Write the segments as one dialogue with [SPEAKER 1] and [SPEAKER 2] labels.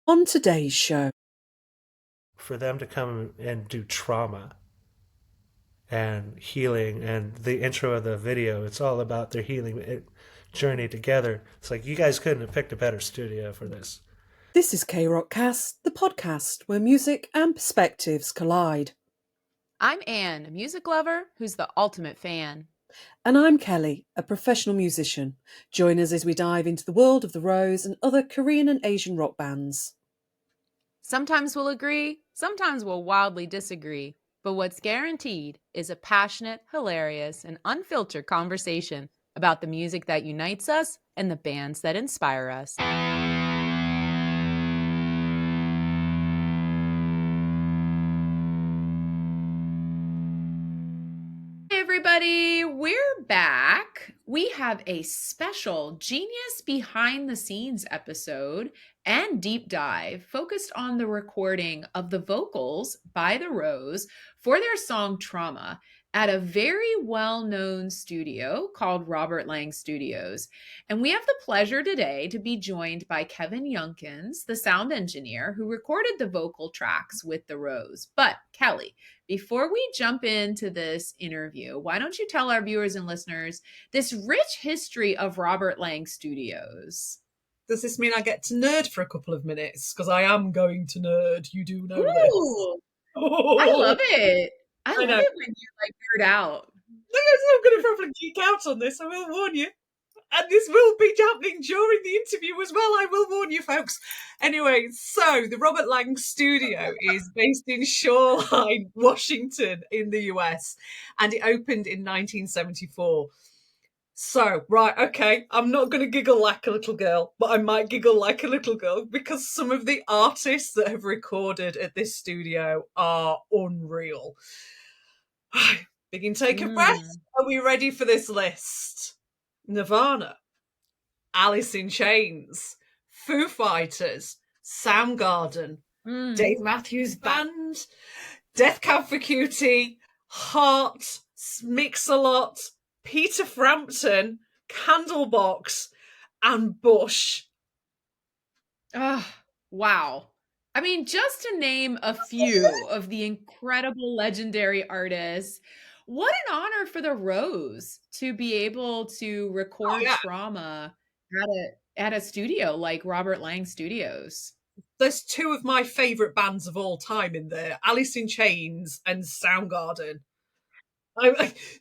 [SPEAKER 1] On today's show,
[SPEAKER 2] For them to come and do trauma and healing and the intro of the video, it's all about their journey together. It's like you guys couldn't have picked a better studio for this.
[SPEAKER 1] this is K Rockcast, the podcast where music and perspectives collide.
[SPEAKER 3] I'm Anne, a music lover who's the ultimate fan.
[SPEAKER 1] And I'm Kelly, a professional musician. Join us as we dive into the world of the Rose and other Korean and Asian rock bands.
[SPEAKER 3] Sometimes we'll agree, sometimes we'll wildly disagree, but what's guaranteed is a passionate, hilarious, and unfiltered conversation about the music that unites us and the bands that inspire us. Hey everybody, we're back. We have a special Genius Behind the Scenes episode and deep dive focused on the recording of the vocals by The Rose for their song Trauma at a very well-known studio called Robert Lang Studios. And we have the pleasure today to be joined by Kevin Younkins, the sound engineer who recorded the vocal tracks with The Rose. But Kelly, before we jump into this interview, why don't you tell our viewers and listeners this rich history of Robert Lang Studios?
[SPEAKER 4] Does this mean I get to nerd for a couple of minutes? Because I am going to nerd. You do know this.
[SPEAKER 3] Ooh, I
[SPEAKER 4] Oh,
[SPEAKER 3] love it. I
[SPEAKER 4] I
[SPEAKER 3] love
[SPEAKER 4] know.
[SPEAKER 3] it when you like nerd out.
[SPEAKER 4] I'm going to probably geek out on this. I will warn you. And this will be happening during the interview as well. I will warn you, folks. Anyway, so the Robert Lang Studio is based in Shoreline, Washington, in the US, and it opened in 1974. So, right, okay, I'm not going to giggle like a little girl, but I might giggle like a little girl because some of the artists that have recorded at this studio are unreal. Big intake of breath. Are we ready for this list? Nirvana, Alice in Chains, Foo Fighters, Soundgarden, Dave Matthews Band, Death Cab for Cutie, Heart, Mix-a-Lot, Peter Frampton, Candlebox, and Bush.
[SPEAKER 3] Oh, wow. I mean, just to name a few of the incredible legendary artists, what an honor for the Rose to be able to record
[SPEAKER 4] Yeah.
[SPEAKER 3] Trauma at a studio like Robert Lang Studios.
[SPEAKER 4] There's two of my favourite bands of all time in there, Alice in Chains and Soundgarden.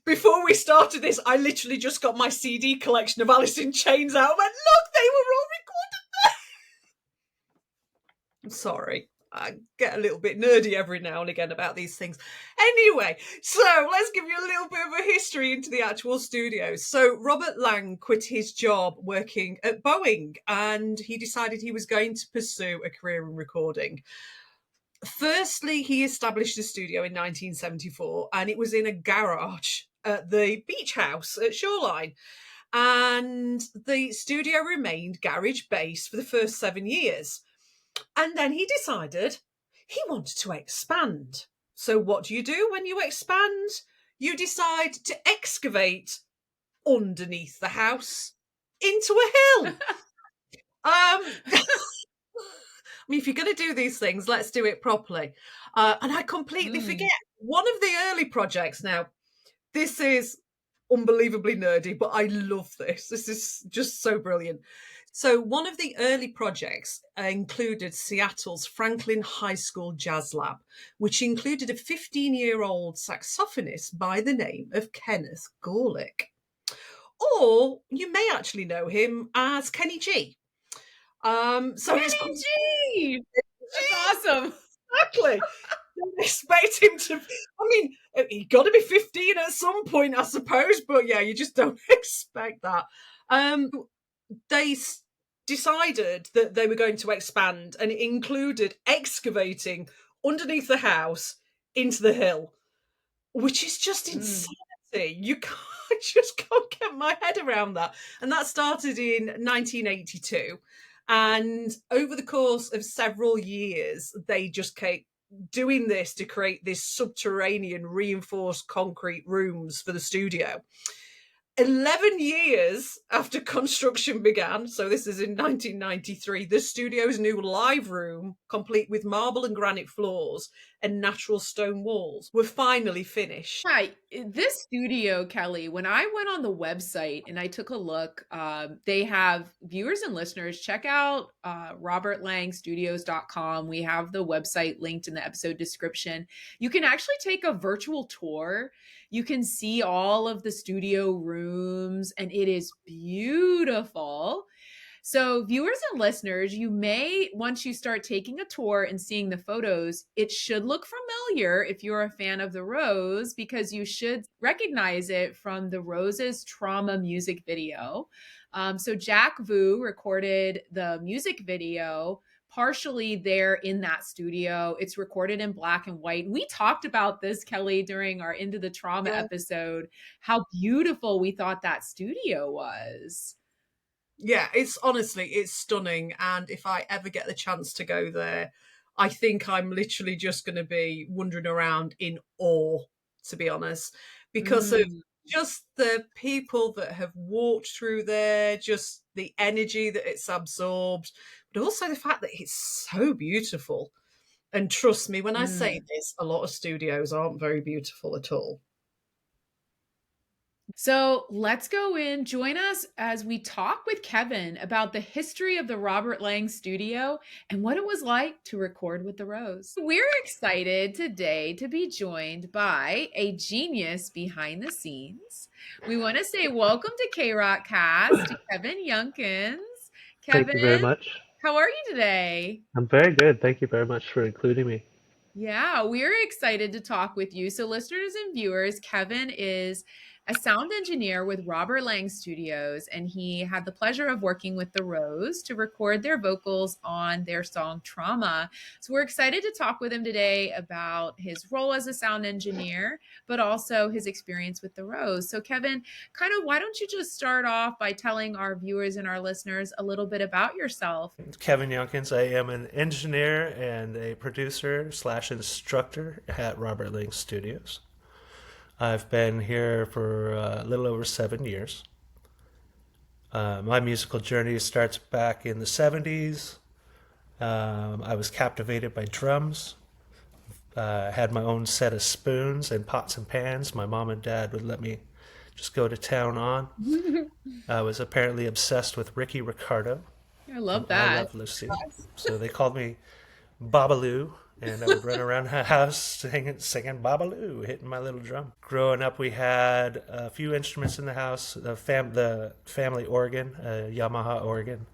[SPEAKER 4] Before we started this, I literally just got my CD collection of Alice in Chains out and went, look, they were all recorded there. I'm sorry. I get a little bit nerdy every now and again about these things. Anyway, so let's give you a little bit of a history into the actual studio. So Robert Lang quit his job working at Boeing and he decided he was going to pursue a career in recording. Firstly, he established a studio in 1974 and it was in a garage at the beach house at Shoreline. And the studio remained garage based for the first 7 years. And then he decided he wanted to expand. So what do you do when you expand? You decide to excavate underneath the house into a hill. I mean, if you're going to do these things, let's do it properly. And I completely forget one of the early projects. Now, this is unbelievably nerdy, but I love this. This is just so brilliant. So one of the early projects included Seattle's Franklin High School Jazz Lab, which included a 15-year-old saxophonist by the name of Kenneth Gorlick. Or you may actually know him as Kenny G.
[SPEAKER 3] Kenny G! That's awesome.
[SPEAKER 4] Exactly. Don't expect him to. I mean, he got to be 15 at some point, I suppose. But yeah, you just don't expect that. They decided that they were going to expand, and it included excavating underneath the house into the hill, which is just insanity. You can't, I just can't get my head around that. And that started in 1982. And over the course of several years, they just kept doing this to create this subterranean reinforced concrete rooms for the studio. 11 years after construction began, so this is in 1993, the studio's new live room, complete with marble and granite floors and natural stone walls, were finally finished.
[SPEAKER 3] Hi, this studio, Kelly, when I went on the website and I took a look, they have viewers and listeners check out robertlangstudios.com. We have the website linked in the episode description. You can actually take a virtual tour. You can see all of the studio rooms, and it is beautiful. So, viewers and listeners, you may, once you start taking a tour and seeing the photos, it should look familiar if you're a fan of The Rose, because you should recognize it from The Rose's Trauma music video. So, Jack Vu recorded the music video partially there in that studio. It's recorded in black and white. We talked about this, Kelly, during our Into the Trauma episode, how beautiful we thought that studio was.
[SPEAKER 4] Yeah, it's honestly, it's stunning. And if I ever get the chance to go there, I think I'm literally just going to be wandering around in awe, to be honest, because of just the people that have walked through there, just the energy that it's absorbed, but also the fact that it's so beautiful. And trust me, when I say this, a lot of studios aren't very beautiful at all.
[SPEAKER 3] So let's go in. Join us as we talk with Kevin about the history of the Robert Lang studio and what it was like to record with the Rose. We're excited today to be joined by a genius behind the scenes. We want to say welcome to K-Rock Cast to Kevin Younkins. Kevin,
[SPEAKER 2] Thank you very much.
[SPEAKER 3] how are you today?
[SPEAKER 2] I'm very good. Thank you very much for including me.
[SPEAKER 3] Yeah, we're excited to talk with you. So, listeners and viewers, Kevin is a sound engineer with Robert Lang Studios, and he had the pleasure of working with The Rose to record their vocals on their song Trauma. So, we're excited to talk with him today about his role as a sound engineer, but also his experience with The Rose. So, Kevin, kind of why don't you just start off by telling our viewers and our listeners a little bit about yourself?
[SPEAKER 2] Kevin Younkins. I am an engineer and a producer / instructor at Robert Lang Studios. I've been here for a little over 7 years. My musical journey starts back in the 70s. I was captivated by drums. Had my own set of spoons and pots and pans my mom and dad would let me just go to town on. I was apparently obsessed with Ricky Ricardo.
[SPEAKER 3] I love that.
[SPEAKER 2] I love Lucy. So they called me Babaloo, and I would run around the house singing Babaloo, hitting my little drum. Growing up, we had a few instruments in the house. The family organ, a Yamaha organ,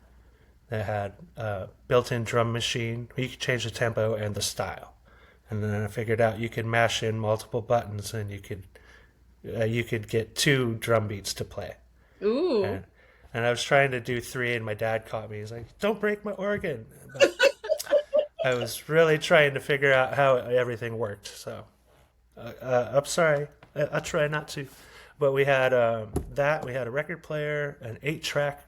[SPEAKER 2] that had a built-in drum machine. You could change the tempo and the style. And then I figured out you could mash in multiple buttons, and you could get 2 drum beats to play.
[SPEAKER 3] Ooh.
[SPEAKER 2] And I was trying to do 3, and my dad caught me. He's like, "Don't break my organ." But I was really trying to figure out how everything worked. So I'm sorry. I'll try not to. But we had that. We had a record player, an 8-track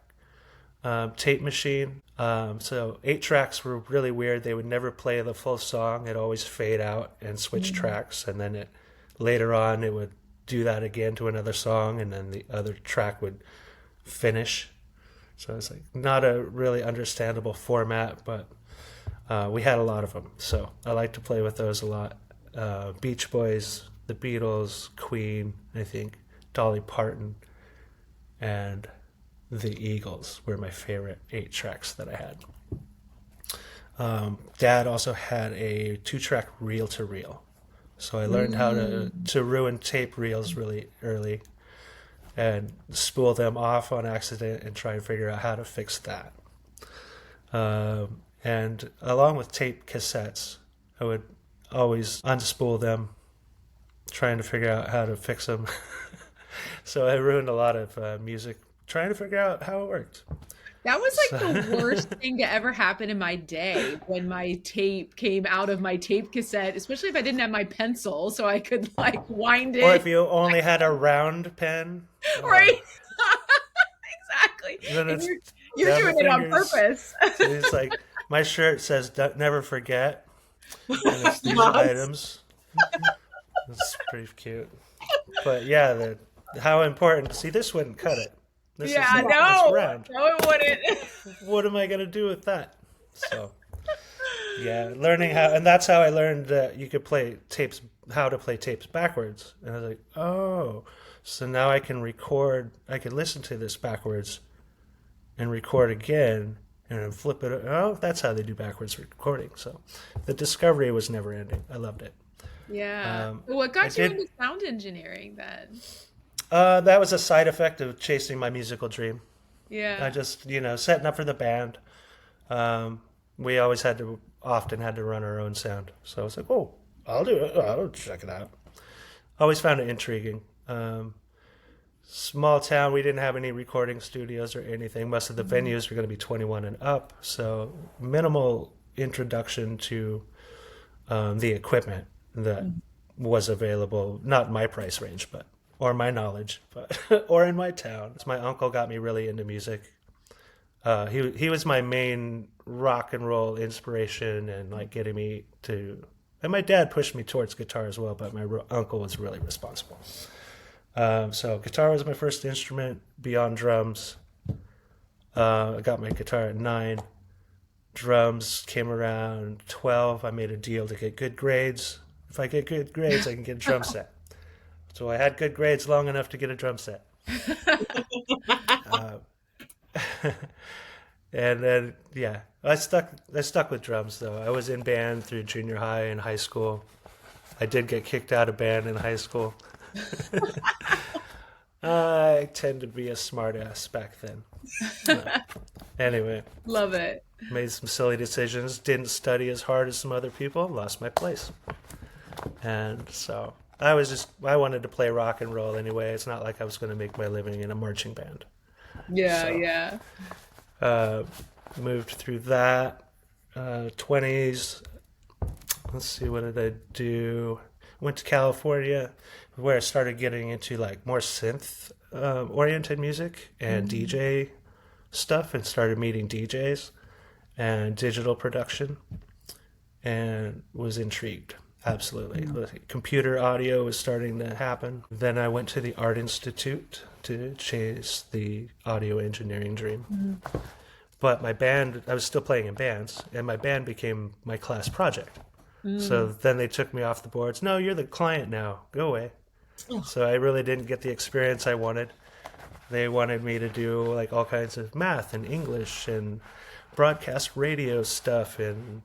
[SPEAKER 2] tape machine. So 8 tracks were really weird. They would never play the full song. It'd always fade out and switch tracks. And then later on, it would do that again to another song, and then the other track would finish. So it's like not a really understandable format, but we had a lot of them. So I like to play with those a lot. Beach Boys, the Beatles, Queen, I think, Dolly Parton, and the Eagles were my favorite 8 tracks that I had. Dad also had a 2-track reel-to-reel. So I learned how to ruin tape reels really early and spool them off on accident and try and figure out how to fix that. And along with tape cassettes, I would always unspool them, trying to figure out how to fix them. So I ruined a lot of music trying to figure out how it worked.
[SPEAKER 3] That was like the worst thing to ever happen in my day, when my tape came out of my tape cassette, especially if I didn't have my pencil so I could like wind it.
[SPEAKER 2] Or if you only had a round pen.
[SPEAKER 3] Right. Exactly. And you're doing it on purpose.
[SPEAKER 2] It's like, my shirt says "Never forget," and it's these items. It's pretty cute. But yeah, how important. See, this wouldn't cut it. This
[SPEAKER 3] Yeah,
[SPEAKER 2] is it's
[SPEAKER 3] no,
[SPEAKER 2] round.
[SPEAKER 3] no, it wouldn't.
[SPEAKER 2] What am I gonna do with that? So yeah, learning how, and that's how I learned that you could play tapes, how to play tapes backwards. And I was like, oh, so now I can record. I can listen to this backwards and record again and then flip it. Oh, that's how they do backwards recording. So the discovery was never ending. I loved it.
[SPEAKER 3] Yeah. What got
[SPEAKER 2] I
[SPEAKER 3] you
[SPEAKER 2] did.
[SPEAKER 3] into sound engineering then?
[SPEAKER 2] That was a side effect of chasing my musical dream. I
[SPEAKER 3] Yeah.
[SPEAKER 2] just, setting up for the band. We always often had to run our own sound. So I was like, oh, I'll do it. I'll check it out. Always found it intriguing. Small town, we didn't have any recording studios or anything. Most of the venues were going to be 21 and up. So minimal introduction to the equipment that was available, not in my price range, but or my knowledge, but or in my town. My uncle got me really into music. He was my main rock and roll inspiration and like getting me to. And my dad pushed me towards guitar as well, but my uncle was really responsible. So guitar was my first instrument beyond drums. I got my guitar at 9. Drums came around 12. I made a deal to get good grades. If I get good grades, I can get a drum set. So I had good grades long enough to get a drum set. uh, and then, yeah, I stuck with drums, though. I was in band through junior high and high school. I did get kicked out of band in high school. I tend to be a smart ass back then. Anyway,
[SPEAKER 3] Love it.
[SPEAKER 2] made some silly decisions, didn't study as hard as some other people, lost my place. And so I wanted to play rock and roll anyway. It's not like I was going to make my living in a marching band.
[SPEAKER 3] Yeah,
[SPEAKER 2] So,
[SPEAKER 3] yeah.
[SPEAKER 2] moved through that. 20s. Let's see, what did I do? Went to California, where I started getting into like more synth oriented music and DJ stuff, and started meeting DJs and digital production, and was intrigued. Absolutely. Computer audio was starting to happen. Then I went to the Art Institute to chase the audio engineering dream. But my band, I was still playing in bands, and my band became my class project. So then they took me off the boards. No, you're the client now. Go away. So I really didn't get the experience I wanted. They wanted me to do like all kinds of math and English and broadcast radio stuff and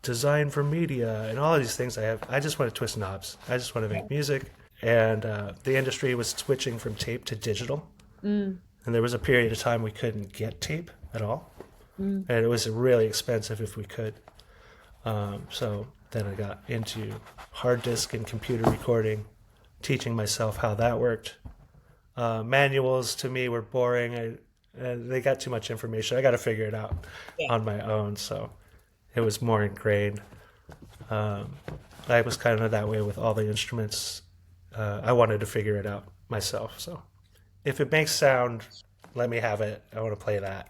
[SPEAKER 2] design for media and all of these things. I just want to twist knobs. I just want to make music. And the industry was switching from tape to digital. And there was a period of time we couldn't get tape at all. And it was really expensive if we could. So then I got into hard disk and computer recording, teaching myself how that worked. Manuals to me were boring. They got too much information. I got to figure it out on my own. So it was more ingrained. I was kind of that way with all the instruments. I wanted to figure it out myself. So if it makes sound, let me have it. I want to play that.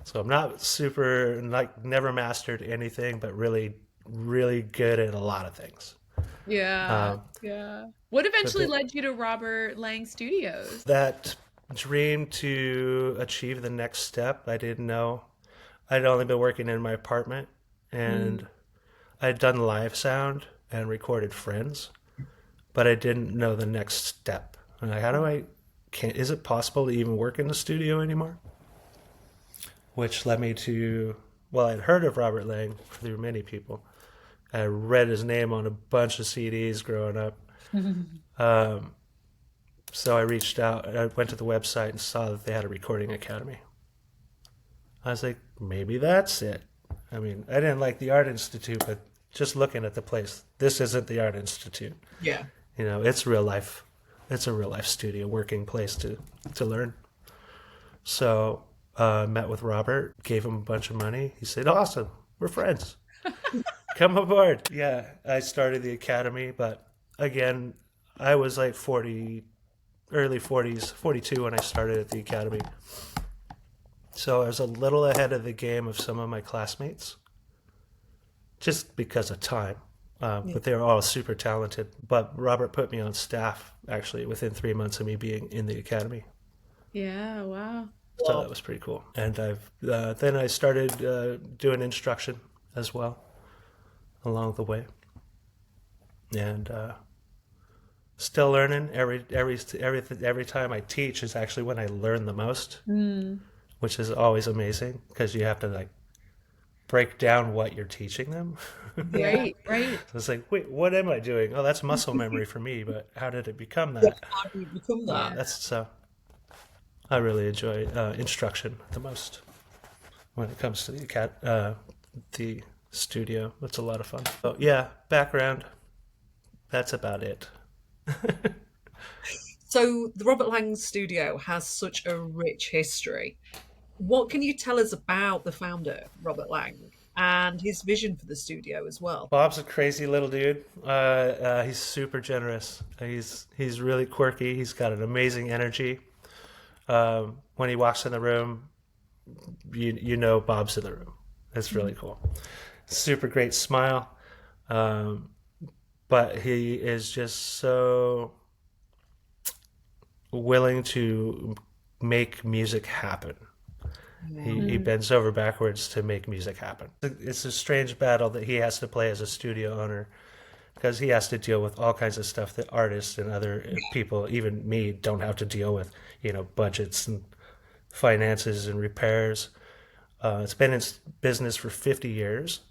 [SPEAKER 2] So I'm not super, like, never mastered anything, but really, really good at a lot of things.
[SPEAKER 3] Yeah. Yeah. What eventually
[SPEAKER 2] the-
[SPEAKER 3] led you to Robert Lang Studios?
[SPEAKER 2] That dream to achieve the next step, I didn't know. I'd only been working in my apartment, and I'd done live sound and recorded friends, but I didn't know the next step. I'm like, is it possible to even work in the studio anymore? Which led me to, well, I'd heard of Robert Lang through many people. I read his name on a bunch of CDs growing up. So I reached out. I went to the website and saw that they had a recording academy. I was like, maybe that's it. I mean, I didn't like the Art Institute, but just looking at the place, this isn't the Art Institute.
[SPEAKER 4] Yeah.
[SPEAKER 2] It's real life. It's a real life studio, working place to learn. So met with Robert, gave him a bunch of money. He said, awesome, we're friends. Come aboard. Yeah, I started the academy, but again, I was like 40, early 40s, 42 when I started at the academy. So I was a little ahead of the game of some of my classmates, just because of time. but they were all super talented. But Robert put me on staff actually within 3 months of me being in the academy.
[SPEAKER 3] Yeah, wow.
[SPEAKER 2] So that was pretty cool. And then I started doing instruction as well along the way, and still learning. Every time I teach is actually when I learn the most, which is always amazing because you have to like break down what you're teaching them.
[SPEAKER 3] Right, right.
[SPEAKER 2] So it's like, wait, what am I doing? Oh, that's muscle memory for me, but how did it become
[SPEAKER 4] Yeah,
[SPEAKER 2] that?
[SPEAKER 4] how do you become that?
[SPEAKER 3] Yeah.
[SPEAKER 2] That's so. I really enjoy instruction the most when it comes to the studio. It's a lot of fun. So yeah, background. That's about it.
[SPEAKER 4] So the Robert Lang studio has such a rich history. What can you tell us about the founder, Robert Lang, and his vision for the studio as well?
[SPEAKER 2] Bob's a crazy little dude. He's super generous. He's really quirky. He's got an amazing energy. When he walks in the room, you know Bob's in the room. It's really cool. Super great smile. But he is just so willing to make music happen. He bends over backwards to make music happen. It's a strange battle that he has to play as a studio owner because he has to deal with all kinds of stuff that artists and other people, even me, don't have to deal with. Budgets and finances and repairs. It's been in business for 50 years,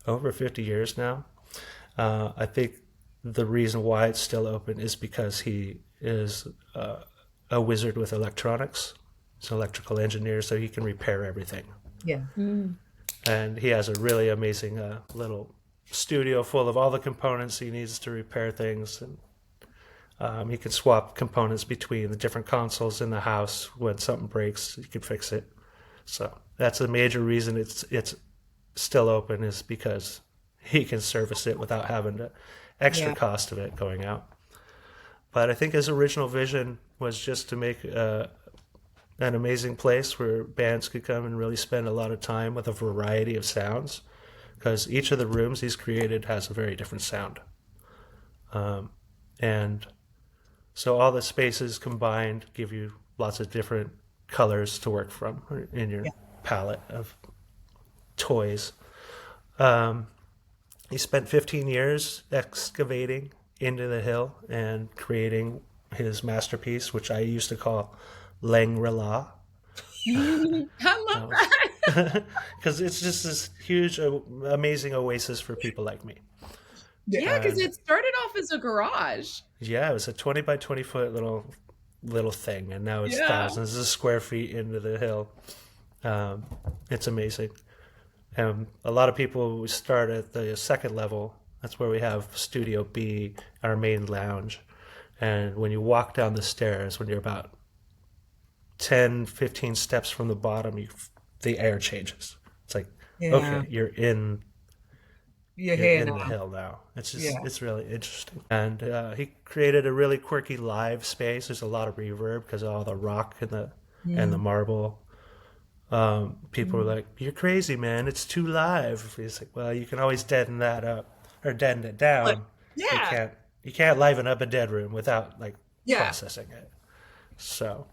[SPEAKER 2] over 50 years now. I think the reason why it's still open is because he is a wizard with electronics. He's an electrical engineer, so he can repair everything.
[SPEAKER 4] Yeah.
[SPEAKER 2] And he has a really amazing little studio full of all the components he needs to repair things. And he can swap components between the different consoles in the house. When something breaks, he can fix it. So that's a major reason it's still open, is because he can service it without having the extra cost of it going out. But I think his original vision was just to make an amazing place where bands could come and really spend a lot of time with a variety of sounds, because each of the rooms he's created has a very different sound. And so all the spaces combined give you lots of different colors to work from in your palette of toys. He spent 15 years excavating into the hill and creating his masterpiece, which I used to call Lang-Rala.
[SPEAKER 3] I love that.
[SPEAKER 2] Because it's just this huge, amazing oasis for people like me.
[SPEAKER 3] Yeah, because it started off as a garage.
[SPEAKER 2] Yeah, it was a 20 by 20 foot little thing, and now it's thousands of square feet into the hill. It's amazing. And a lot of people start at the second level. That's where we have Studio B, our main lounge. And when you walk down the stairs, when you're about 10, 15 steps from the bottom, the air changes. It's like, okay, you're in the hill now. It's just it's really interesting. And he created a really quirky live space. There's a lot of reverb because of all the rock and the marble. People were like, "You're crazy, man! It's too live." He's like, "Well, you can always deaden that up or deaden it down. You can't liven up a dead room without processing it." So,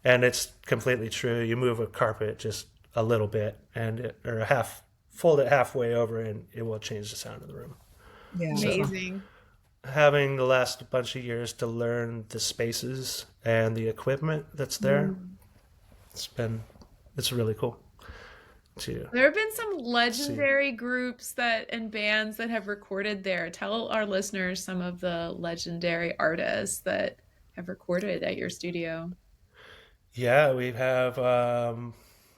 [SPEAKER 2] and it's completely true. You move a carpet just a little bit fold it halfway over, and it will change the sound of the room.
[SPEAKER 4] Yeah.
[SPEAKER 3] Amazing.
[SPEAKER 2] Having the last bunch of years to learn the spaces and the equipment that's there, it's really cool.
[SPEAKER 3] There have been some legendary groups and bands that have recorded there. Tell our listeners some of the legendary artists that have recorded at your studio.
[SPEAKER 2] Yeah, we have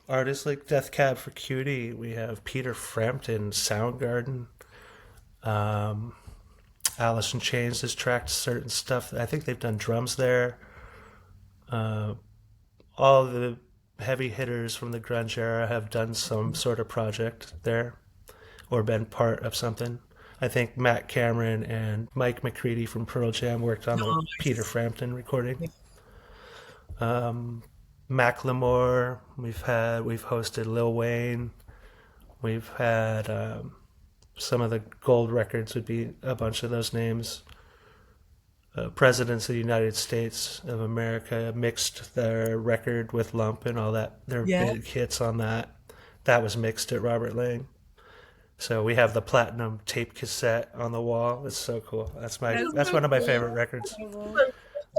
[SPEAKER 2] artists like Death Cab for Cutie. We have Peter Frampton, Soundgarden. Alice in Chains has tracked certain stuff. I think they've done drums there. All the heavy hitters from the grunge era have done some sort of project there or been part of something. I think Matt Cameron and Mike McCready from Pearl Jam worked on the Peter Frampton recording. Macklemore, we've hosted Lil Wayne, we've had Some of the gold records would be a bunch of those names. Presidents of the United States of America mixed their record with Lump and all that. Their big hits on that. That was mixed at Robert Lang. So we have the platinum tape cassette on the wall. It's so cool. That's
[SPEAKER 3] so
[SPEAKER 2] one of my
[SPEAKER 3] cool.
[SPEAKER 2] favorite records.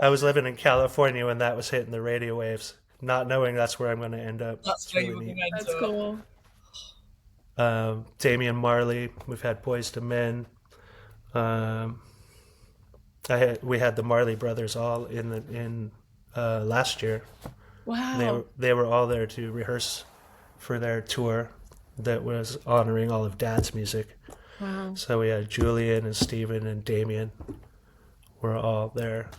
[SPEAKER 2] I was living in California when that was hitting the radio waves, not knowing that's where I'm going to end up.
[SPEAKER 4] That's where you were going to end
[SPEAKER 3] That's
[SPEAKER 4] up.
[SPEAKER 3] cool.
[SPEAKER 2] Damian Marley. We've had Boys to Men. We had the Marley brothers all in last year.
[SPEAKER 3] Wow.
[SPEAKER 2] They were all there to rehearse for their tour that was honoring all of Dad's music.
[SPEAKER 3] Wow.
[SPEAKER 2] So we had Julian and Steven and Damien were all there.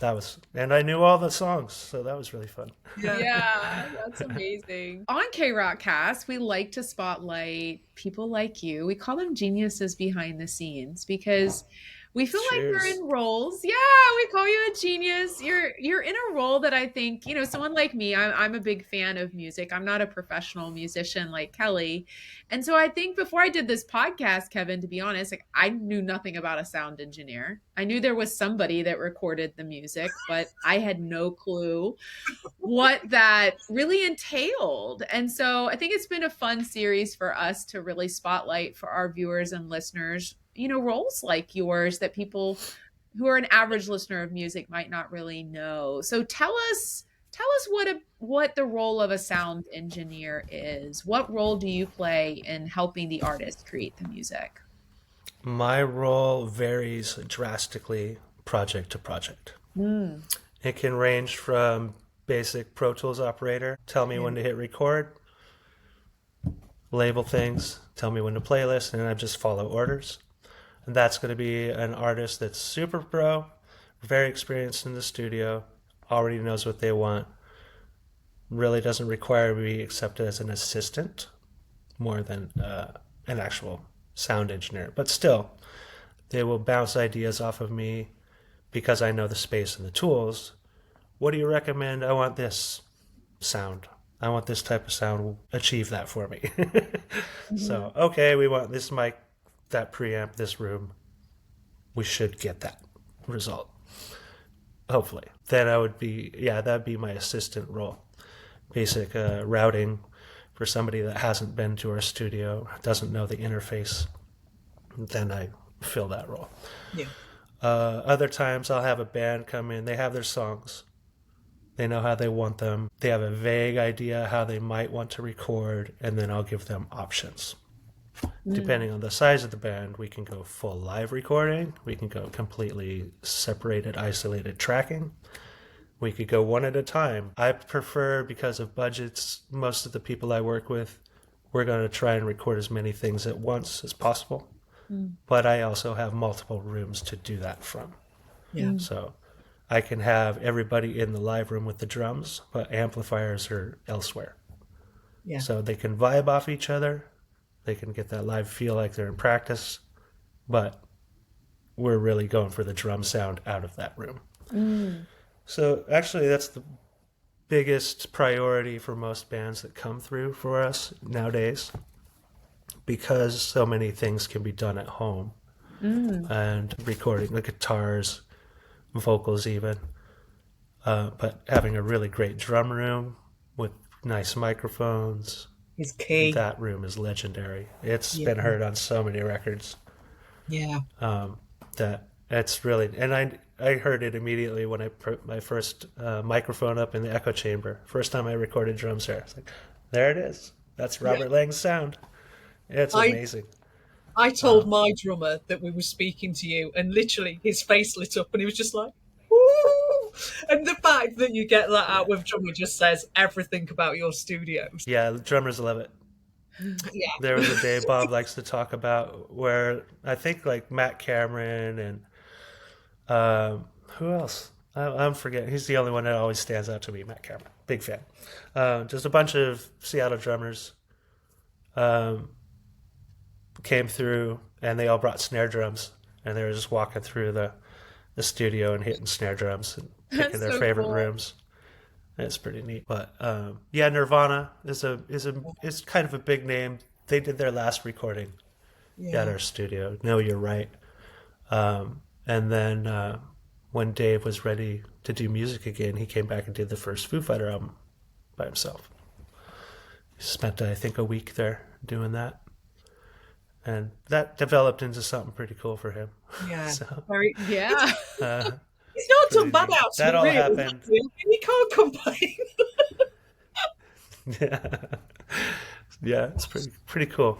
[SPEAKER 2] And I knew all the songs, so that was really fun.
[SPEAKER 3] Yeah, that's amazing. On K-Rock Cast, we like to spotlight people like you. We call them geniuses behind the scenes because we feel like
[SPEAKER 2] Cheers.
[SPEAKER 3] they're in roles. Yeah, we call you a genius. You're in a role that I think, someone like me, I'm a big fan of music. I'm not a professional musician like Kelly. And so I think before I did this podcast, Kevin, to be honest, like I knew nothing about a sound engineer. I knew there was somebody that recorded the music, but I had no clue what that really entailed. And so I think it's been a fun series for us to really spotlight for our viewers and listeners, roles like yours that people who are an average listener of music might not really know. So tell us what the role of a sound engineer is. What role do you play in helping the artist create the music?
[SPEAKER 2] My role varies drastically project to project. It can range from basic Pro Tools operator, tell me when to hit record, label things, tell me when to playlist, and I just follow orders. And that's going to be an artist that's super pro, very experienced in the studio, already knows what they want, really doesn't require me except as an assistant more than an actual sound engineer. But still, they will bounce ideas off of me because I know the space and the tools. What do you recommend? I want this sound. I want this type of sound. Achieve that for me. So, okay, we want this mic, that preamp, this room. We should get that result. Hopefully. Then that'd be my assistant role. Basic routing for somebody that hasn't been to our studio, doesn't know the interface. Then I fill that role.
[SPEAKER 4] Yeah.
[SPEAKER 2] Other times I'll have a band come in. They have their songs. They know how they want them. They have a vague idea how they might want to record, and then I'll give them options. Depending on the size of the band, we can go full live recording. We can go completely separated, isolated tracking. We could go one at a time. I prefer, because of budgets, most of the people I work with, we're going to try and record as many things at once as possible. But I also have multiple rooms to do that from.
[SPEAKER 4] Yeah.
[SPEAKER 2] So I can have everybody in the live room with the drums, but amplifiers are elsewhere.
[SPEAKER 4] Yeah.
[SPEAKER 2] So they can vibe off each other. They can get that live feel like they're in practice, but we're really going for the drum sound out of that room. So actually that's the biggest priority for most bands that come through for us nowadays, because so many things can be done at home and recording the guitars, vocals even, but having a really great drum room with nice microphones
[SPEAKER 4] Is key.
[SPEAKER 2] that room is legendary. It's been heard on so many records.
[SPEAKER 4] Yeah.
[SPEAKER 2] That it's really, and I heard it immediately when I put my first microphone up in the echo chamber. First time I recorded drums there. It's like, there it is. That's Robert Lang's sound. It's amazing.
[SPEAKER 4] I told my drummer that we were speaking to you, and literally his face lit up, and he was just like, "Ooh!" And the fact that you get that out with drummer just says everything about your studios.
[SPEAKER 2] Yeah, drummers love it.
[SPEAKER 4] Yeah.
[SPEAKER 2] There was a day Bob likes to talk about where I think like Matt Cameron and who else? I'm forgetting. He's the only one that always stands out to me, Matt Cameron. Big fan. Just a bunch of Seattle drummers came through, and they all brought snare drums, and they were just walking through the studio and hitting snare drums and picking
[SPEAKER 3] That's
[SPEAKER 2] their
[SPEAKER 3] so
[SPEAKER 2] favorite
[SPEAKER 3] cool.
[SPEAKER 2] rooms. It's pretty neat. But Nirvana is kind of a big name. They did their last recording at our studio. No, you're right. And then when Dave was ready to do music again, he came back and did the first Foo Fighter album by himself. He spent, I think, a week there doing that. And that developed into something pretty cool for him.
[SPEAKER 4] Yeah.
[SPEAKER 2] So,
[SPEAKER 4] Very,
[SPEAKER 3] Yeah.
[SPEAKER 4] it's not done bad
[SPEAKER 2] neat.
[SPEAKER 4] out.
[SPEAKER 2] That all
[SPEAKER 4] really.
[SPEAKER 2] happened.
[SPEAKER 4] You can't complain.
[SPEAKER 2] Yeah, it's pretty cool.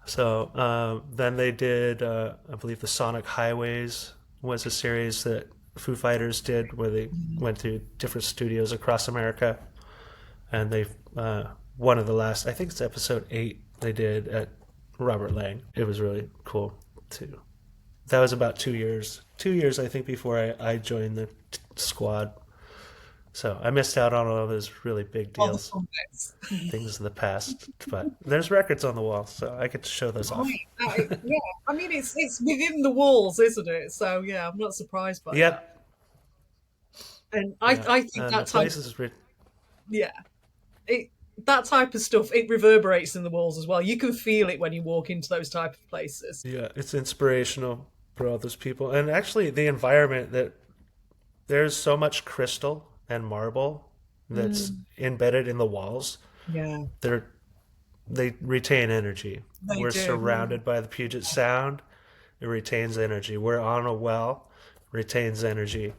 [SPEAKER 2] So then they did, I believe, the Sonic Highways was a series that Foo Fighters did, where they went to different studios across America, and they one of the last, I think it's episode 8, they did at Robert Lang. It was really cool too. That was about 2 years. 2 years, I think, before I joined the squad. So I missed out on all those really big deals, things of the past. But there's records on the wall, so I could show those off.
[SPEAKER 4] Yeah, I mean it's within the walls, isn't it? So yeah, I'm not surprised by that.
[SPEAKER 2] Yep.
[SPEAKER 4] And I think that type, that type of stuff, it reverberates in the walls as well. You can feel it when you walk into those type of places.
[SPEAKER 2] Yeah, it's inspirational for all those people, and actually the environment, that there's so much crystal and marble that's embedded in the walls.
[SPEAKER 4] Yeah,
[SPEAKER 2] they retain energy. We're
[SPEAKER 4] do.
[SPEAKER 2] surrounded by the Puget Sound. It retains energy. We're on a well, retains energy.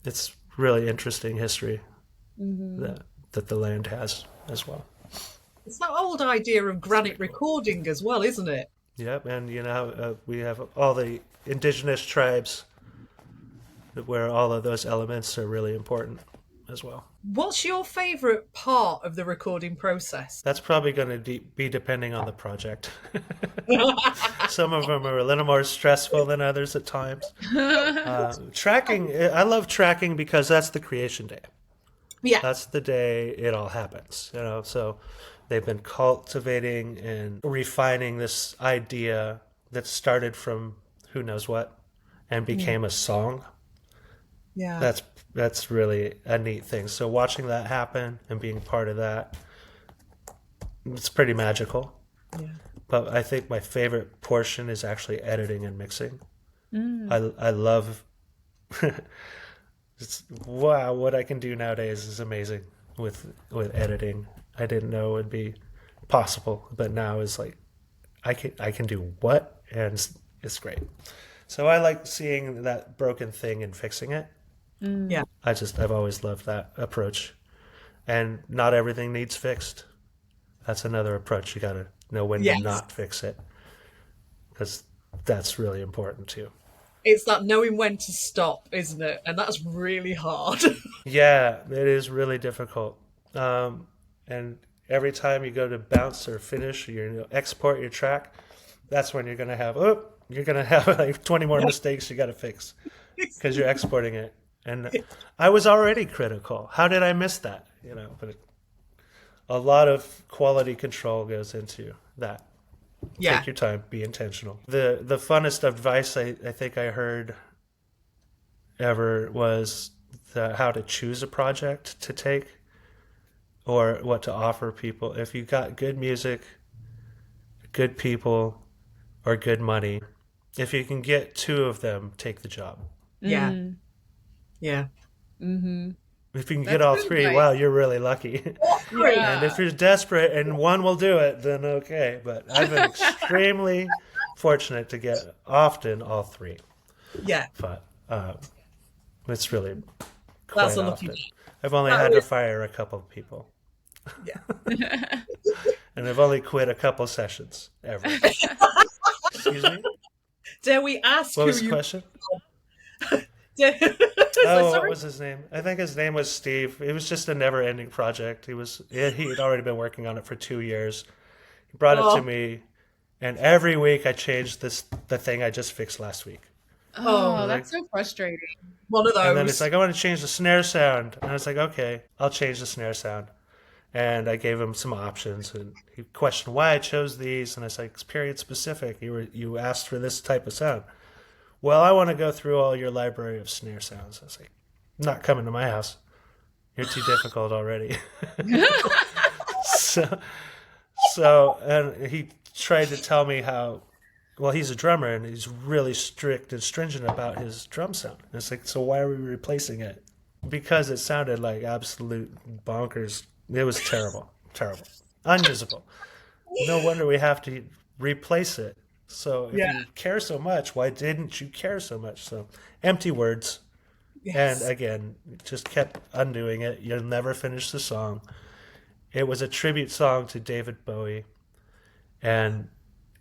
[SPEAKER 2] It's really interesting history that the land has as well.
[SPEAKER 4] It's that old idea of granite recording as well, isn't it?
[SPEAKER 2] Yep, and we have all the indigenous tribes where all of those elements are really important as well.
[SPEAKER 4] What's your favourite part of the recording process?
[SPEAKER 2] That's probably going to be depending on the project. Some of them are a little more stressful than others at times. Tracking, I love tracking because that's the creation day.
[SPEAKER 4] Yeah.
[SPEAKER 2] That's the day it all happens, so they've been cultivating and refining this idea that started from who knows what and became a song.
[SPEAKER 4] Yeah.
[SPEAKER 2] That's really a neat thing. So watching that happen and being part of that, it's pretty magical.
[SPEAKER 4] Yeah.
[SPEAKER 2] But I think my favorite portion is actually editing and mixing. I love wow, what I can do nowadays is amazing with editing. I didn't know it would be possible, but now it's like I can do what, and it's great. So I like seeing that broken thing and fixing it.
[SPEAKER 4] Yeah.
[SPEAKER 2] I've always loved that approach. And not everything needs fixed. That's another approach. You got to know when to not fix it, because that's really important too.
[SPEAKER 4] It's that knowing when to stop, isn't it? And that's really hard.
[SPEAKER 2] Yeah, it is really difficult. And every time you go to bounce or finish, or export your track, that's when you're gonna have like 20 more mistakes you got to fix because you're exporting it. And I was already critical. How did I miss that? But a lot of quality control goes into that.
[SPEAKER 4] Yeah.
[SPEAKER 2] Take your time, be intentional. The funnest advice I think I heard ever was how to choose a project to take or what to offer people. If you got good music, good people, or good money, if you can get 2 of them, take the job.
[SPEAKER 4] Yeah. Yeah.
[SPEAKER 3] Mm-hmm.
[SPEAKER 2] If you can get all 3, wow, you're really lucky.
[SPEAKER 3] Yeah.
[SPEAKER 2] And if you're desperate and one will do it, then okay. But I've been extremely fortunate to get often all 3.
[SPEAKER 4] Yeah.
[SPEAKER 2] But it's really quite
[SPEAKER 4] That's a lucky.
[SPEAKER 2] often. I've only had to fire a couple of people.
[SPEAKER 4] Yeah.
[SPEAKER 2] And I've only quit a couple sessions ever. Excuse me?
[SPEAKER 4] Dare we ask
[SPEAKER 2] What was
[SPEAKER 4] who
[SPEAKER 2] the question? What was his name? I think his name was Steve. It was just a never-ending project. He had already been working on it for 2 years. He brought it to me, and every week I changed the thing I just fixed last week.
[SPEAKER 3] Oh, that's so frustrating.
[SPEAKER 4] One of those.
[SPEAKER 2] And then it's like, I want to change the snare sound. And I was like, okay, I'll change the snare sound. And I gave him some options, and he questioned why I chose these. And I was like, it's period specific. You asked for this type of sound. Well, I want to go through all your library of snare sounds. I was like, not coming to my house. You're too difficult already. So, and he tried to tell me how, well, he's a drummer and he's really strict and stringent about his drum sound. And it's like, so why are we replacing it? Because it sounded like absolute bonkers. It was terrible, terrible, unusable. No wonder we have to replace it. So if
[SPEAKER 4] Yeah.
[SPEAKER 2] you care so much, why didn't you care so much? So empty words. And
[SPEAKER 4] Yes.
[SPEAKER 2] again, just kept undoing it. You'll never finish the song. It was a tribute song to David Bowie. And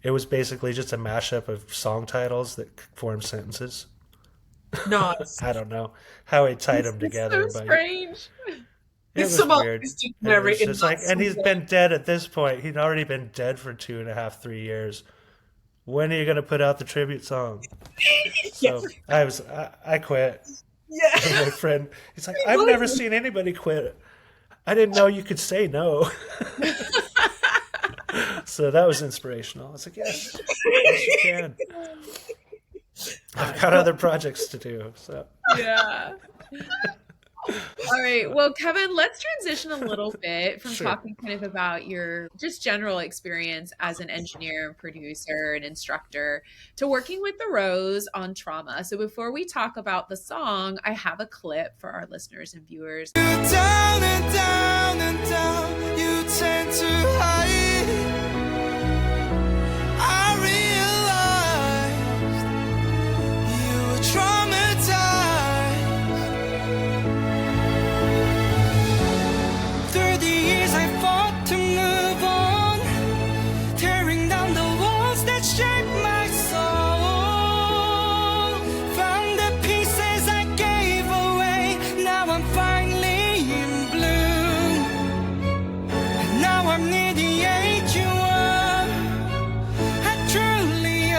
[SPEAKER 2] it was basically just a mashup of song titles that formed sentences.
[SPEAKER 4] Nice.
[SPEAKER 2] I don't know how he tied them
[SPEAKER 3] It's
[SPEAKER 2] together,
[SPEAKER 3] so
[SPEAKER 2] but
[SPEAKER 3] strange.
[SPEAKER 2] it
[SPEAKER 4] There's
[SPEAKER 2] was
[SPEAKER 4] some
[SPEAKER 2] weird.
[SPEAKER 4] artists just
[SPEAKER 2] And it was
[SPEAKER 4] narrating
[SPEAKER 2] just
[SPEAKER 4] that
[SPEAKER 2] like, and he's
[SPEAKER 4] somewhere.
[SPEAKER 2] been dead at this point. He'd already been dead for 2.5, 3 years. When are you going to put out the tribute song? So I quit.
[SPEAKER 4] Yeah.
[SPEAKER 2] My friend, he's like, I've never seen anybody quit. I didn't know you could say no. So that was inspirational. I was like, yes, yes, you can. I've got other projects to do. So
[SPEAKER 3] Yeah. All right. Well, Kevin, let's transition a little bit from
[SPEAKER 2] Sure.
[SPEAKER 3] talking kind of about your just general experience as an engineer and producer and instructor to working with the Rose on Trauma. So before we talk about the song, I have a clip for our listeners and viewers.
[SPEAKER 5] Down and down and down, you tend to hide. I realized you were traumatized. Through the years I fought to move on, tearing down the walls that shaped my soul. Found the pieces I gave away, now I'm finally in bloom. And now I'm near the age you are, I truly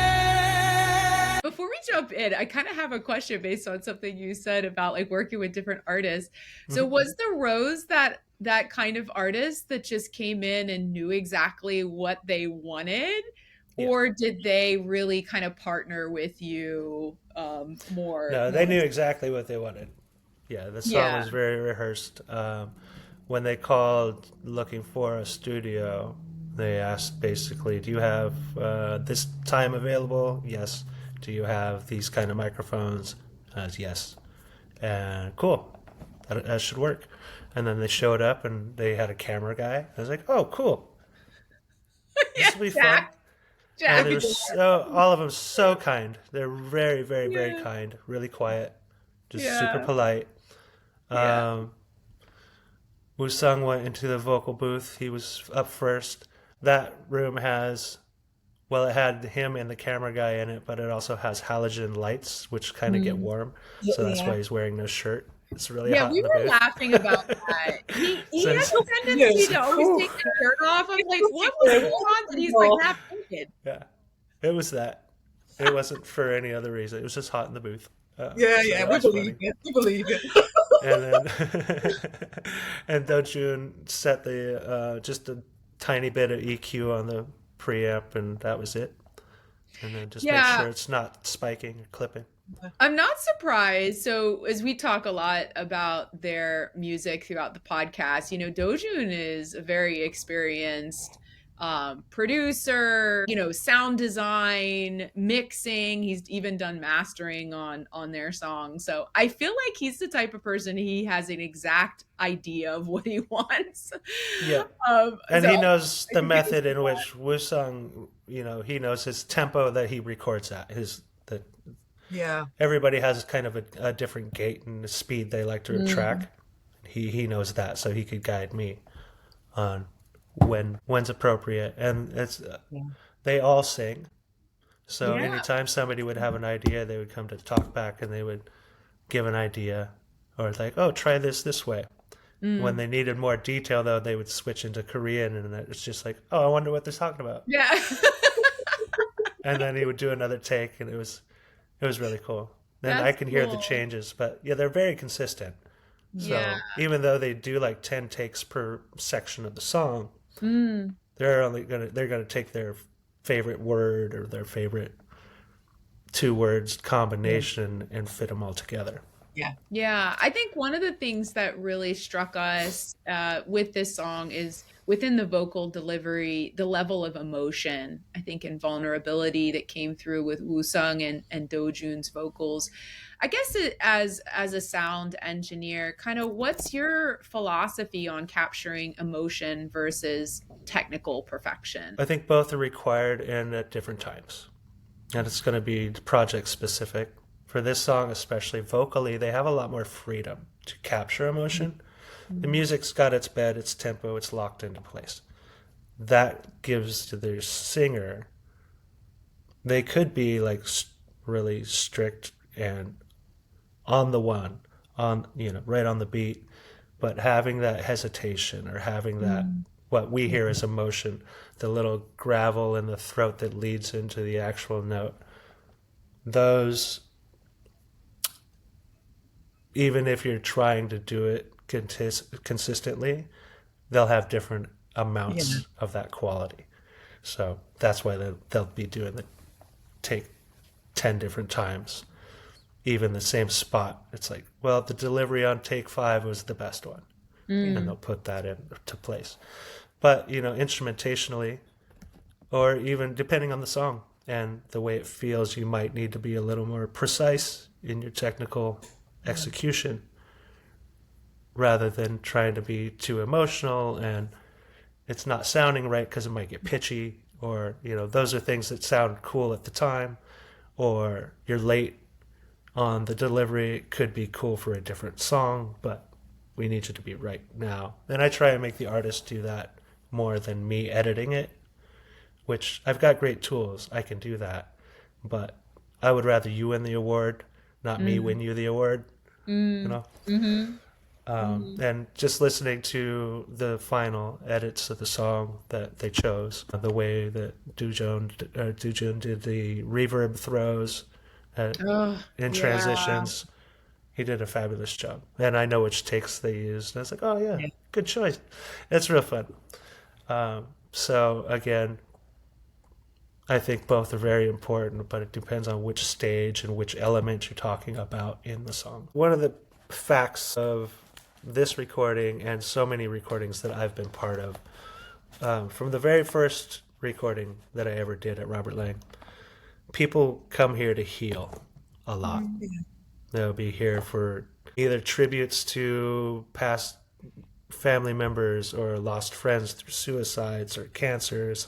[SPEAKER 5] understand.
[SPEAKER 3] Before we jump in, I kind of have a question based on something you said about like working with different artists. So was the Rose that kind of artist that just came in and knew exactly what they wanted?
[SPEAKER 2] Yeah.
[SPEAKER 3] Or did they really kind of partner with you more?
[SPEAKER 2] No, they knew exactly what they wanted. Yeah, the song
[SPEAKER 3] Yeah.
[SPEAKER 2] was very rehearsed. When they called looking for a studio, they asked basically, do you have this time available? Yes. Do you have these kind of microphones? Yes. And cool, that should work. And then they showed up and they had a camera guy. I was like, oh, cool. This will be fun.
[SPEAKER 3] Jack.
[SPEAKER 2] And they were all of them so kind. They're very, very, very
[SPEAKER 3] Yeah.
[SPEAKER 2] kind. Really quiet, just
[SPEAKER 3] Yeah.
[SPEAKER 2] super polite.
[SPEAKER 3] Yeah.
[SPEAKER 2] Woo-sung went into the vocal booth. He was up first. That room has, well, it had him and the camera guy in it, but it also has halogen lights, which kind of get warm. So that's why he's wearing no shirt. It's really
[SPEAKER 3] Yeah,
[SPEAKER 2] hot
[SPEAKER 3] we
[SPEAKER 2] in the
[SPEAKER 3] were
[SPEAKER 2] booth.
[SPEAKER 3] laughing about that. He
[SPEAKER 2] So
[SPEAKER 3] has
[SPEAKER 2] it's-
[SPEAKER 3] a tendency
[SPEAKER 4] Yes.
[SPEAKER 3] to always take his shirt off. I'm like, what was going on? And he's like, half naked.
[SPEAKER 2] Yeah, it was that. It wasn't for any other reason. It was just hot in the booth.
[SPEAKER 4] Yeah,
[SPEAKER 2] So
[SPEAKER 4] yeah,
[SPEAKER 2] that
[SPEAKER 4] we
[SPEAKER 2] was
[SPEAKER 4] believe
[SPEAKER 2] funny.
[SPEAKER 4] it. We believe it.
[SPEAKER 2] And then and Do Jun set the just a tiny bit of EQ on the preamp, and that was it. And then just make
[SPEAKER 3] Yeah.
[SPEAKER 2] sure it's not spiking or clipping.
[SPEAKER 3] I'm not surprised. So, as we talk a lot about their music throughout the podcast, you know, Dojun is a very experienced producer, you know, sound design, mixing. He's even done mastering on their songs. So I feel like he's the type of person, he has an exact idea of what he wants.
[SPEAKER 2] Yeah. And
[SPEAKER 3] so
[SPEAKER 2] he knows the
[SPEAKER 3] can
[SPEAKER 2] method in which Wusung, you know, he knows his tempo that he records at.
[SPEAKER 4] Yeah.
[SPEAKER 2] Everybody has kind of a different gait and speed they like to track. He knows that, so he could guide me on when's appropriate. And they all sing. So
[SPEAKER 3] Yeah.
[SPEAKER 2] anytime somebody would have an idea, they would come to talk back and they would give an idea or like, oh, try this way. When they needed more detail, though, they would switch into Korean, and it's just like, oh, I wonder what they're talking about.
[SPEAKER 3] yeah.
[SPEAKER 2] And then he would do another take, and it was really cool. Then I
[SPEAKER 3] That's
[SPEAKER 2] can hear the
[SPEAKER 3] cool.
[SPEAKER 2] changes, but yeah, they're very consistent. So
[SPEAKER 3] Yeah.
[SPEAKER 2] even though they do like 10 takes per section of the song,
[SPEAKER 3] Mm.
[SPEAKER 2] they're gonna take their favorite word or their favorite 2 words combination and fit them all together.
[SPEAKER 3] Yeah, I think one of the things that really struck us with this song is within the vocal delivery, the level of emotion, I think, and vulnerability that came through with Woo Sung and Do Jun's vocals. I guess as a sound engineer, kind of what's your philosophy on capturing emotion versus technical perfection?
[SPEAKER 2] I think both are required and at different times. And it's going to be project specific. For this song, especially vocally, they have a lot more freedom to capture emotion. The music's got its bed, its tempo, it's locked into place. That gives to their singer, they could be like really strict and on the one, on, right on the beat, but having that hesitation or having that, what we hear as emotion, the little gravel in the throat that leads into the actual note, those, even if you're trying to do it consistently, they'll have different amounts of that quality. So that's why they'll be doing the take 10 different times, even the same spot. It's like, well, the delivery on take 5 was the best one. And they'll put that into place. But, instrumentationally, or even depending on the song and the way it feels, you might need to be a little more precise in your technical execution rather than trying to be too emotional and it's not sounding right because it might get pitchy, or those are things that sound cool at the time, or you're late on the delivery. It could be cool for a different song, but we need you to be right now. And I try and make the artist do that more than me editing it, which I've got great tools, I can do that, but I would rather you win the award, not me win you the award. And just listening to the final edits of the song that they chose, the way that Dujun did the reverb throws in transitions, he did a fabulous job. And I know which takes they used. And I was like, oh yeah, good choice. It's real fun. So again, I think both are very important, but it depends on which stage and which element you're talking about in the song. One of the facts of this recording and so many recordings that I've been part of, from the very first recording that I ever did at Robert Lang, people come here to heal a lot. They'll be here for either tributes to past family members or lost friends through suicides or cancers.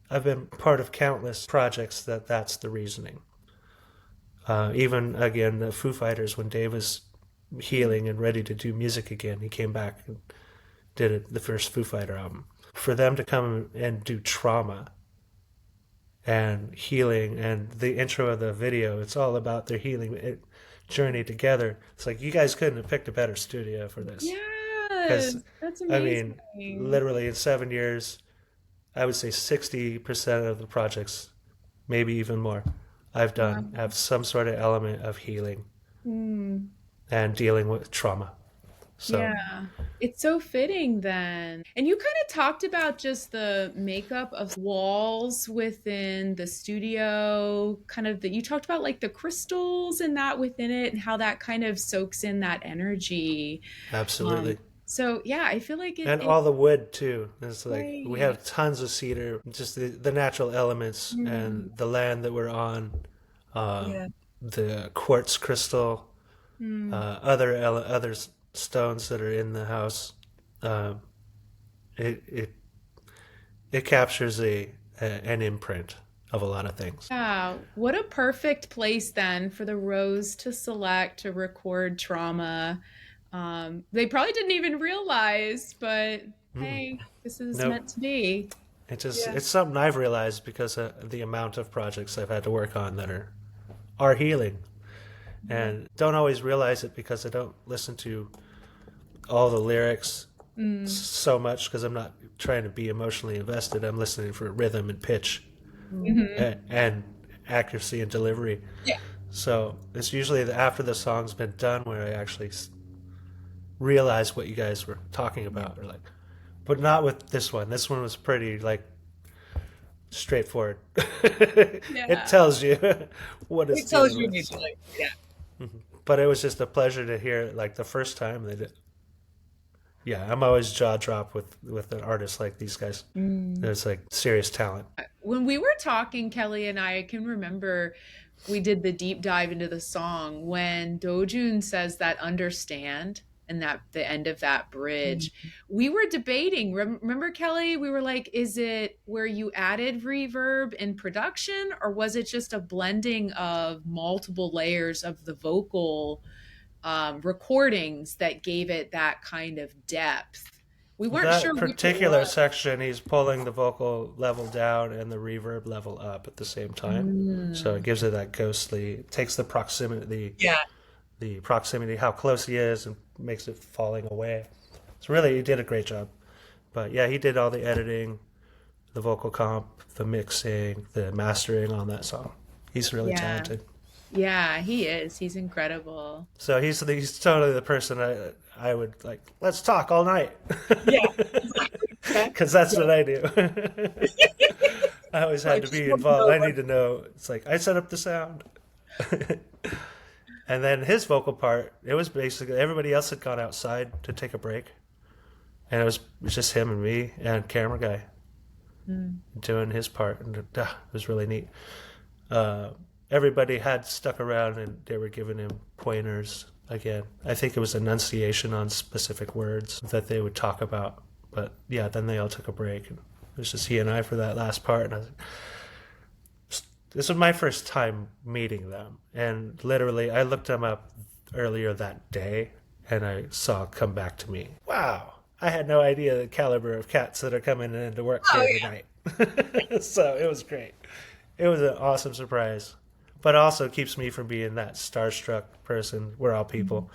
[SPEAKER 2] I've been part of countless projects that's the reasoning. Even, again, the Foo Fighters, when Dave was healing and ready to do music again, he came back and did the first Foo Fighter album. For them to come and do Trauma and healing, and the intro of the video, it's all about their healing journey together. It's like, you guys couldn't have picked a better studio for this.
[SPEAKER 3] Yes, that's amazing.
[SPEAKER 2] I mean, literally in 7 years, I would say 60% of the projects, maybe even more, I've done have some sort of element of healing and dealing with trauma. So
[SPEAKER 3] yeah, it's so fitting then. And you kind of talked about just the makeup of walls within the studio, kind of that you talked about like the crystals and that within it and how that kind of soaks in that energy.
[SPEAKER 2] absolutely.
[SPEAKER 3] So yeah, I feel like
[SPEAKER 2] And all the wood too. It's like we
[SPEAKER 3] Right.
[SPEAKER 2] have tons of cedar, just the natural elements and the land that we're on, the quartz crystal, other stones that are in the house. It captures an imprint of a lot of things.
[SPEAKER 3] Yeah, what a perfect place then for the Rose to select to record Trauma. They probably didn't even realize, but hey, this is
[SPEAKER 2] Nope.
[SPEAKER 3] meant to be.
[SPEAKER 2] It's something I've realized because of the amount of projects I've had to work on that are healing, and don't always realize it because I don't listen to all the lyrics so much because I'm not trying to be emotionally invested. I'm listening for rhythm and pitch and accuracy and delivery.
[SPEAKER 4] Yeah.
[SPEAKER 2] So it's usually after the song's been done where I actually realize what you guys were talking about, or like, but not with this one. This one was pretty like straightforward. It tells you what it's
[SPEAKER 4] It tells
[SPEAKER 2] dealing
[SPEAKER 4] you
[SPEAKER 2] with,
[SPEAKER 4] immediately. Yeah.
[SPEAKER 2] But it was just a pleasure to hear it, like the first time they did. Yeah, I'm always jaw drop with an artist like these guys. There's like serious talent.
[SPEAKER 3] When we were talking, Kelly and I can remember we did the deep dive into the song when Dojun says that understand and that the end of that bridge. We were debating. Remember, Kelly? We were like, is it where you added reverb in production, or was it just a blending of multiple layers of the vocal recordings that gave it that kind of depth? We weren't
[SPEAKER 2] That
[SPEAKER 3] sure which it
[SPEAKER 2] particular
[SPEAKER 3] was.
[SPEAKER 2] section, he's pulling the vocal level down and the reverb level up at the same time. So it gives it that ghostly, it takes the proximity, how close he is, and makes it falling away. So really, he did a great job. But yeah, he did all the editing, the vocal comp, the mixing, the mastering on that song. He's really talented.
[SPEAKER 3] Yeah, he is. He's incredible.
[SPEAKER 2] So he's totally the person I would like. Let's talk all night.
[SPEAKER 4] Yeah,
[SPEAKER 2] Because that's what I do. I always had to be involved. I need to know. It's like I set up the sound. And then his vocal part, it was basically everybody else had gone outside to take a break, and it was just him and me and camera guy doing his part, and it was really neat. Everybody had stuck around, and they were giving him pointers again. I think it was enunciation on specific words that they would talk about. But yeah, then they all took a break, and it was just he and I for that last part. And I was like, this was my first time meeting them, and literally I looked them up earlier that day, and I saw come back to me. Wow, I had no idea the caliber of cats that are coming in to work here tonight. So it was great. It was an awesome surprise, but also keeps me from being that starstruck person. We're all people,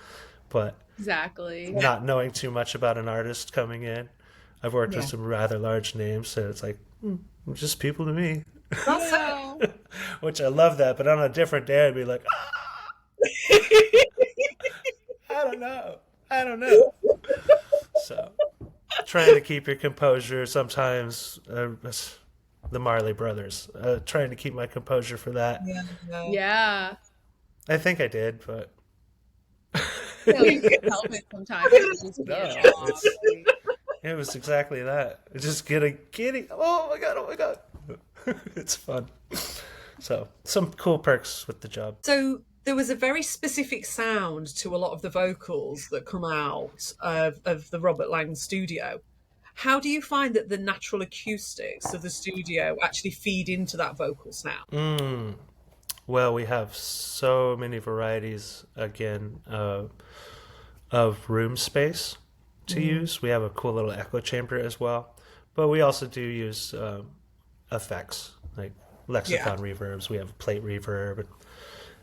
[SPEAKER 2] but
[SPEAKER 3] Exactly.
[SPEAKER 2] not knowing too much about an artist coming in. I've worked with some rather large names, so it's like just people to me.
[SPEAKER 3] So,
[SPEAKER 2] Which I love that, but on a different day I'd be like, I don't know. So trying to keep your composure sometimes. The Marley Brothers, trying to keep my composure for that.
[SPEAKER 3] yeah.
[SPEAKER 2] I think I did, but
[SPEAKER 3] You can help it sometimes. It's just being off.
[SPEAKER 2] it was exactly that. Just getting. Oh my god. It's fun. So some cool perks with the job.
[SPEAKER 4] So there was a very specific sound to a lot of the vocals that come out of the Robert Lang studio. How do you find that the natural acoustics of the studio actually feed into that vocal sound?
[SPEAKER 2] Well, we have so many varieties again of room space to use. We have a cool little echo chamber as well, but we also do use effects like lexicon reverbs. We have plate reverb and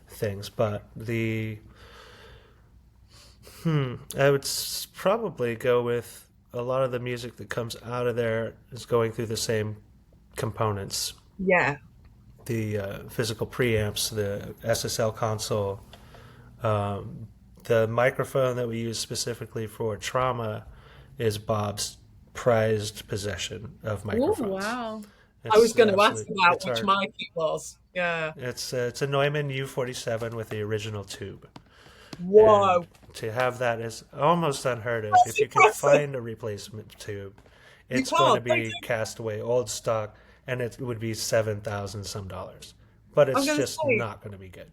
[SPEAKER 2] things, but I would probably go with a lot of the music that comes out of there is going through the same components.
[SPEAKER 4] Yeah.
[SPEAKER 2] The physical preamps, the SSL console, the microphone that we use specifically for trauma is Bob's prized possession of microphones.
[SPEAKER 3] Oh, wow.
[SPEAKER 4] I was going to ask
[SPEAKER 2] absolute
[SPEAKER 4] about which
[SPEAKER 2] guitar.
[SPEAKER 4] mic it was. Yeah.
[SPEAKER 2] It's a Neumann U47 with the original tube.
[SPEAKER 4] Whoa.
[SPEAKER 2] And to have that is almost unheard of.
[SPEAKER 4] That's
[SPEAKER 2] If you can
[SPEAKER 4] impressive.
[SPEAKER 2] find a replacement tube, it's
[SPEAKER 4] can't,
[SPEAKER 2] going to
[SPEAKER 4] thank
[SPEAKER 2] be
[SPEAKER 4] you.
[SPEAKER 2] castaway old stock, and it would be $7,000 some dollars. But it's
[SPEAKER 4] gonna
[SPEAKER 2] just
[SPEAKER 4] say-
[SPEAKER 2] not going to be good.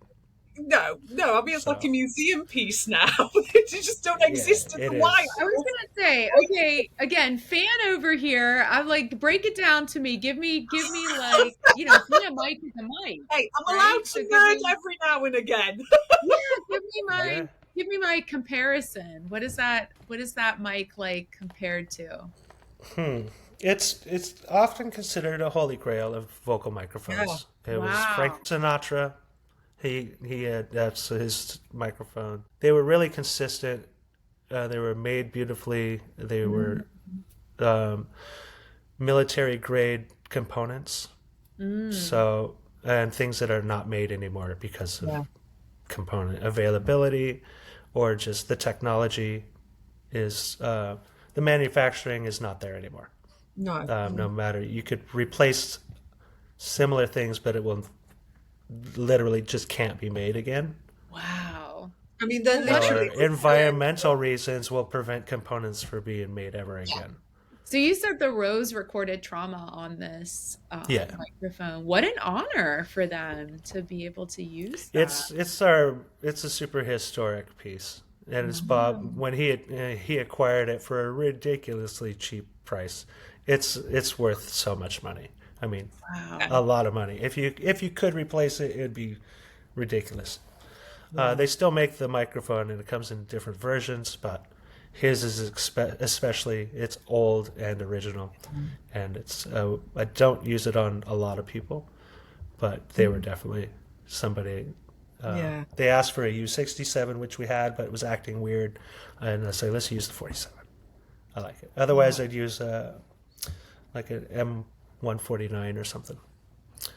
[SPEAKER 4] No. I mean, it's like
[SPEAKER 2] So-
[SPEAKER 4] a museum piece now. They just don't exist in
[SPEAKER 2] it
[SPEAKER 4] the
[SPEAKER 2] is.
[SPEAKER 4] wild.
[SPEAKER 3] I was gonna say, okay, again, fan over here. I'm like, break it down to me. Give me like, being a mic is a mic.
[SPEAKER 4] Hey, I'm
[SPEAKER 3] Right?
[SPEAKER 4] allowed
[SPEAKER 3] So
[SPEAKER 4] to
[SPEAKER 3] give
[SPEAKER 4] nerd
[SPEAKER 3] me-
[SPEAKER 4] every now and again.
[SPEAKER 2] Yeah.
[SPEAKER 3] Give me my comparison. What is that mic like compared to?
[SPEAKER 2] It's often considered a holy grail of vocal microphones. It was
[SPEAKER 3] Wow.
[SPEAKER 2] Frank Sinatra. He had that's his microphone. They were really consistent. They were made beautifully. They were military grade components. So and things that are not made anymore because of component availability or just the technology is the manufacturing is not there anymore.
[SPEAKER 4] No.
[SPEAKER 2] No matter, you could replace similar things, but it will literally just can't be made again.
[SPEAKER 3] Wow.
[SPEAKER 4] I mean, they're
[SPEAKER 2] Or
[SPEAKER 4] literally
[SPEAKER 2] environmental reasons will prevent components from being made ever again.
[SPEAKER 3] So you said the Rose recorded Trauma on this
[SPEAKER 2] Yeah.
[SPEAKER 3] microphone. What an honor for them to be able to use that.
[SPEAKER 2] It's a super historic piece, and it's Bob when he acquired it for a ridiculously cheap price. It's worth so much money. I mean, a lot of money. If you could replace it, it'd be ridiculous. They still make the microphone, and it comes in different versions, but his is especially, it's old and original, and it's I don't use it on a lot of people, but they were definitely somebody. They asked for a U67, which we had, but it was acting weird, and I said, let's use the 47. I like it. Otherwise, I'd use like an M149 or something.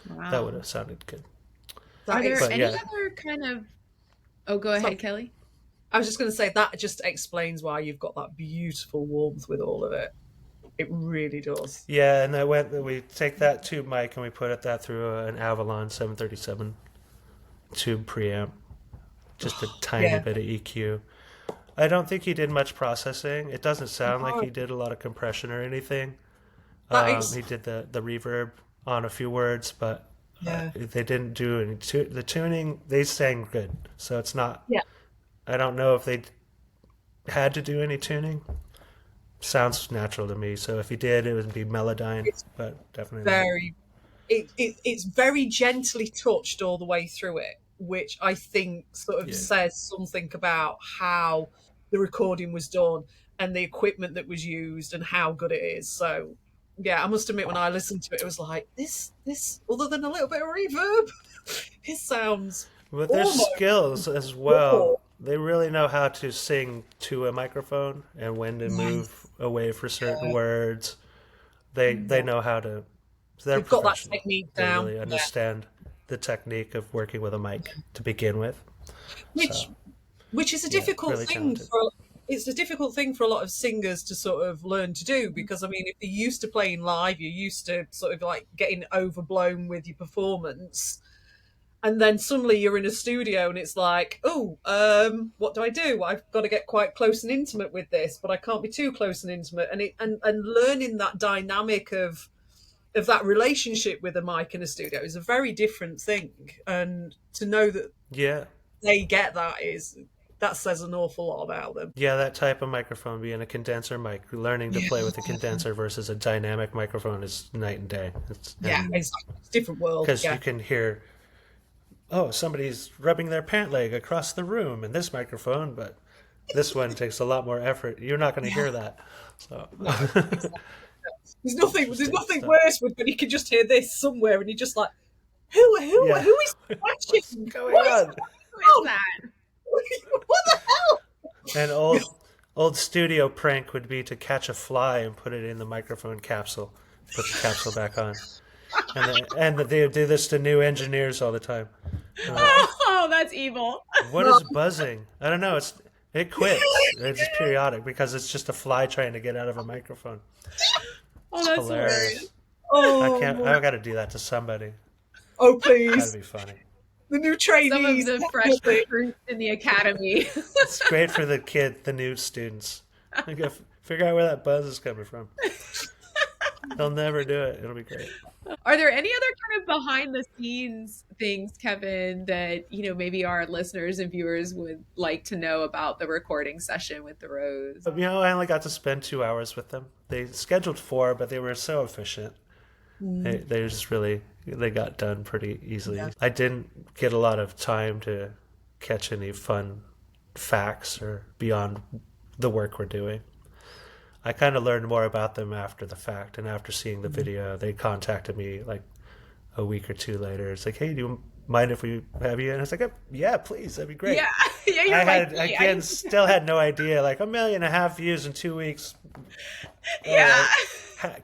[SPEAKER 3] Wow.
[SPEAKER 2] That would have sounded good.
[SPEAKER 3] Are there any
[SPEAKER 2] yeah.
[SPEAKER 3] other kind of... Oh, go ahead, Kelly.
[SPEAKER 4] I was just going to say that just explains why you've got that beautiful warmth with all of it. It really does.
[SPEAKER 2] Yeah, and we take that tube mic and we put that through an Avalon 737 tube preamp. Just a tiny bit of EQ. I don't think he did much processing. It doesn't sound like he did a lot of compression or anything. He did the reverb on a few words, but they didn't do any the tuning. They sang good, so it's not.
[SPEAKER 4] Yeah.
[SPEAKER 2] I don't know if they had to do any tuning. Sounds natural to me. So if he did, it would be Melodyne, but definitely
[SPEAKER 4] very. It's very gently touched all the way through it, which I think sort of says something about how the recording was done and the equipment that was used and how good it is. So, yeah, I must admit, when I listened to it, it was like, this other than a little bit of reverb, it sounds.
[SPEAKER 2] But their skills as well. They really know how to sing to a microphone and when to move away for certain words. They know how to.
[SPEAKER 4] They've got that technique down.
[SPEAKER 2] They really understand the technique of working with a mic to begin with.
[SPEAKER 4] Which is a difficult thing it's a difficult thing for a lot of singers to sort of learn to do, because I mean, if you're used to playing live, you're used to sort of like getting overblown with your performance. And then suddenly you're in a studio and it's like, what do I do? I've got to get quite close and intimate with this, but I can't be too close and intimate. And learning that dynamic of that relationship with a mic in a studio is a very different thing. And to know that they get that says an awful lot about them.
[SPEAKER 2] Yeah, that type of microphone being a condenser mic, learning to play with a condenser versus a dynamic microphone is night and day.
[SPEAKER 4] It's a different world.
[SPEAKER 2] Because you can hear, somebody's rubbing their pant leg across the room in this microphone, but this one takes a lot more effort. You're not going to hear that. So
[SPEAKER 4] there's nothing worse when you can just hear this somewhere and you're just like, who is watching?
[SPEAKER 2] What's going on?
[SPEAKER 3] Who is that?
[SPEAKER 4] What the hell?
[SPEAKER 2] An old studio prank would be to catch a fly and put it in the microphone capsule, put the capsule back on. And they do this to new engineers all the time.
[SPEAKER 3] Oh, that's evil.
[SPEAKER 2] What is buzzing? I don't know. It quits. It's just periodic because it's just a fly trying to get out of a microphone.
[SPEAKER 3] Oh, that's hilarious.
[SPEAKER 2] I've got to do that to somebody.
[SPEAKER 4] Oh, please.
[SPEAKER 2] That'd be funny.
[SPEAKER 4] The new trainees.
[SPEAKER 3] Some of the fresh recruits in the academy.
[SPEAKER 2] It's great for the new students. Figure out where that buzz is coming from. They'll never do it. It'll be great.
[SPEAKER 3] Are there any other kind of behind the scenes things, Kevin, that maybe our listeners and viewers would like to know about the recording session with the Rose?
[SPEAKER 2] I only got to spend 2 hours with them. They scheduled 4, but they were so efficient. They just they got done pretty easily. Yeah. I didn't get a lot of time to catch any fun facts or beyond the work we're doing. I kind of learned more about them after the fact, and after seeing the video, they contacted me like a week or 2 later. It's like, hey, do you mind if we have you? And I was like, yeah, please, that'd be great.
[SPEAKER 3] Yeah,
[SPEAKER 2] still had no idea. Like 1.5 million views in 2 weeks.
[SPEAKER 3] Yeah.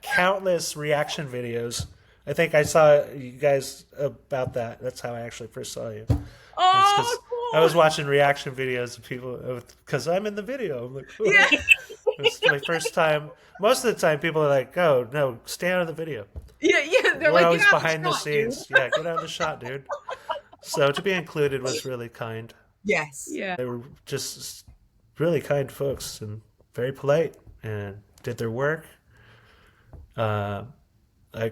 [SPEAKER 2] Countless reaction videos. I think I saw you guys about that. That's how I actually first saw you.
[SPEAKER 3] Oh, cool.
[SPEAKER 2] I was watching reaction videos of people because I'm in the video. I'm like, oh.
[SPEAKER 3] Yeah.
[SPEAKER 2] It's my first time. Most of the time, people are like, "Oh no, stay out of the video."
[SPEAKER 3] Yeah. They're
[SPEAKER 2] We're
[SPEAKER 3] like,
[SPEAKER 2] always
[SPEAKER 3] get out
[SPEAKER 2] behind
[SPEAKER 3] the
[SPEAKER 2] the
[SPEAKER 3] shot,
[SPEAKER 2] scenes.
[SPEAKER 3] dude.
[SPEAKER 2] Yeah, get out of the shot, dude. So to be included was really kind.
[SPEAKER 4] Yes.
[SPEAKER 3] Yeah.
[SPEAKER 2] They were just really kind folks and very polite and did their work. I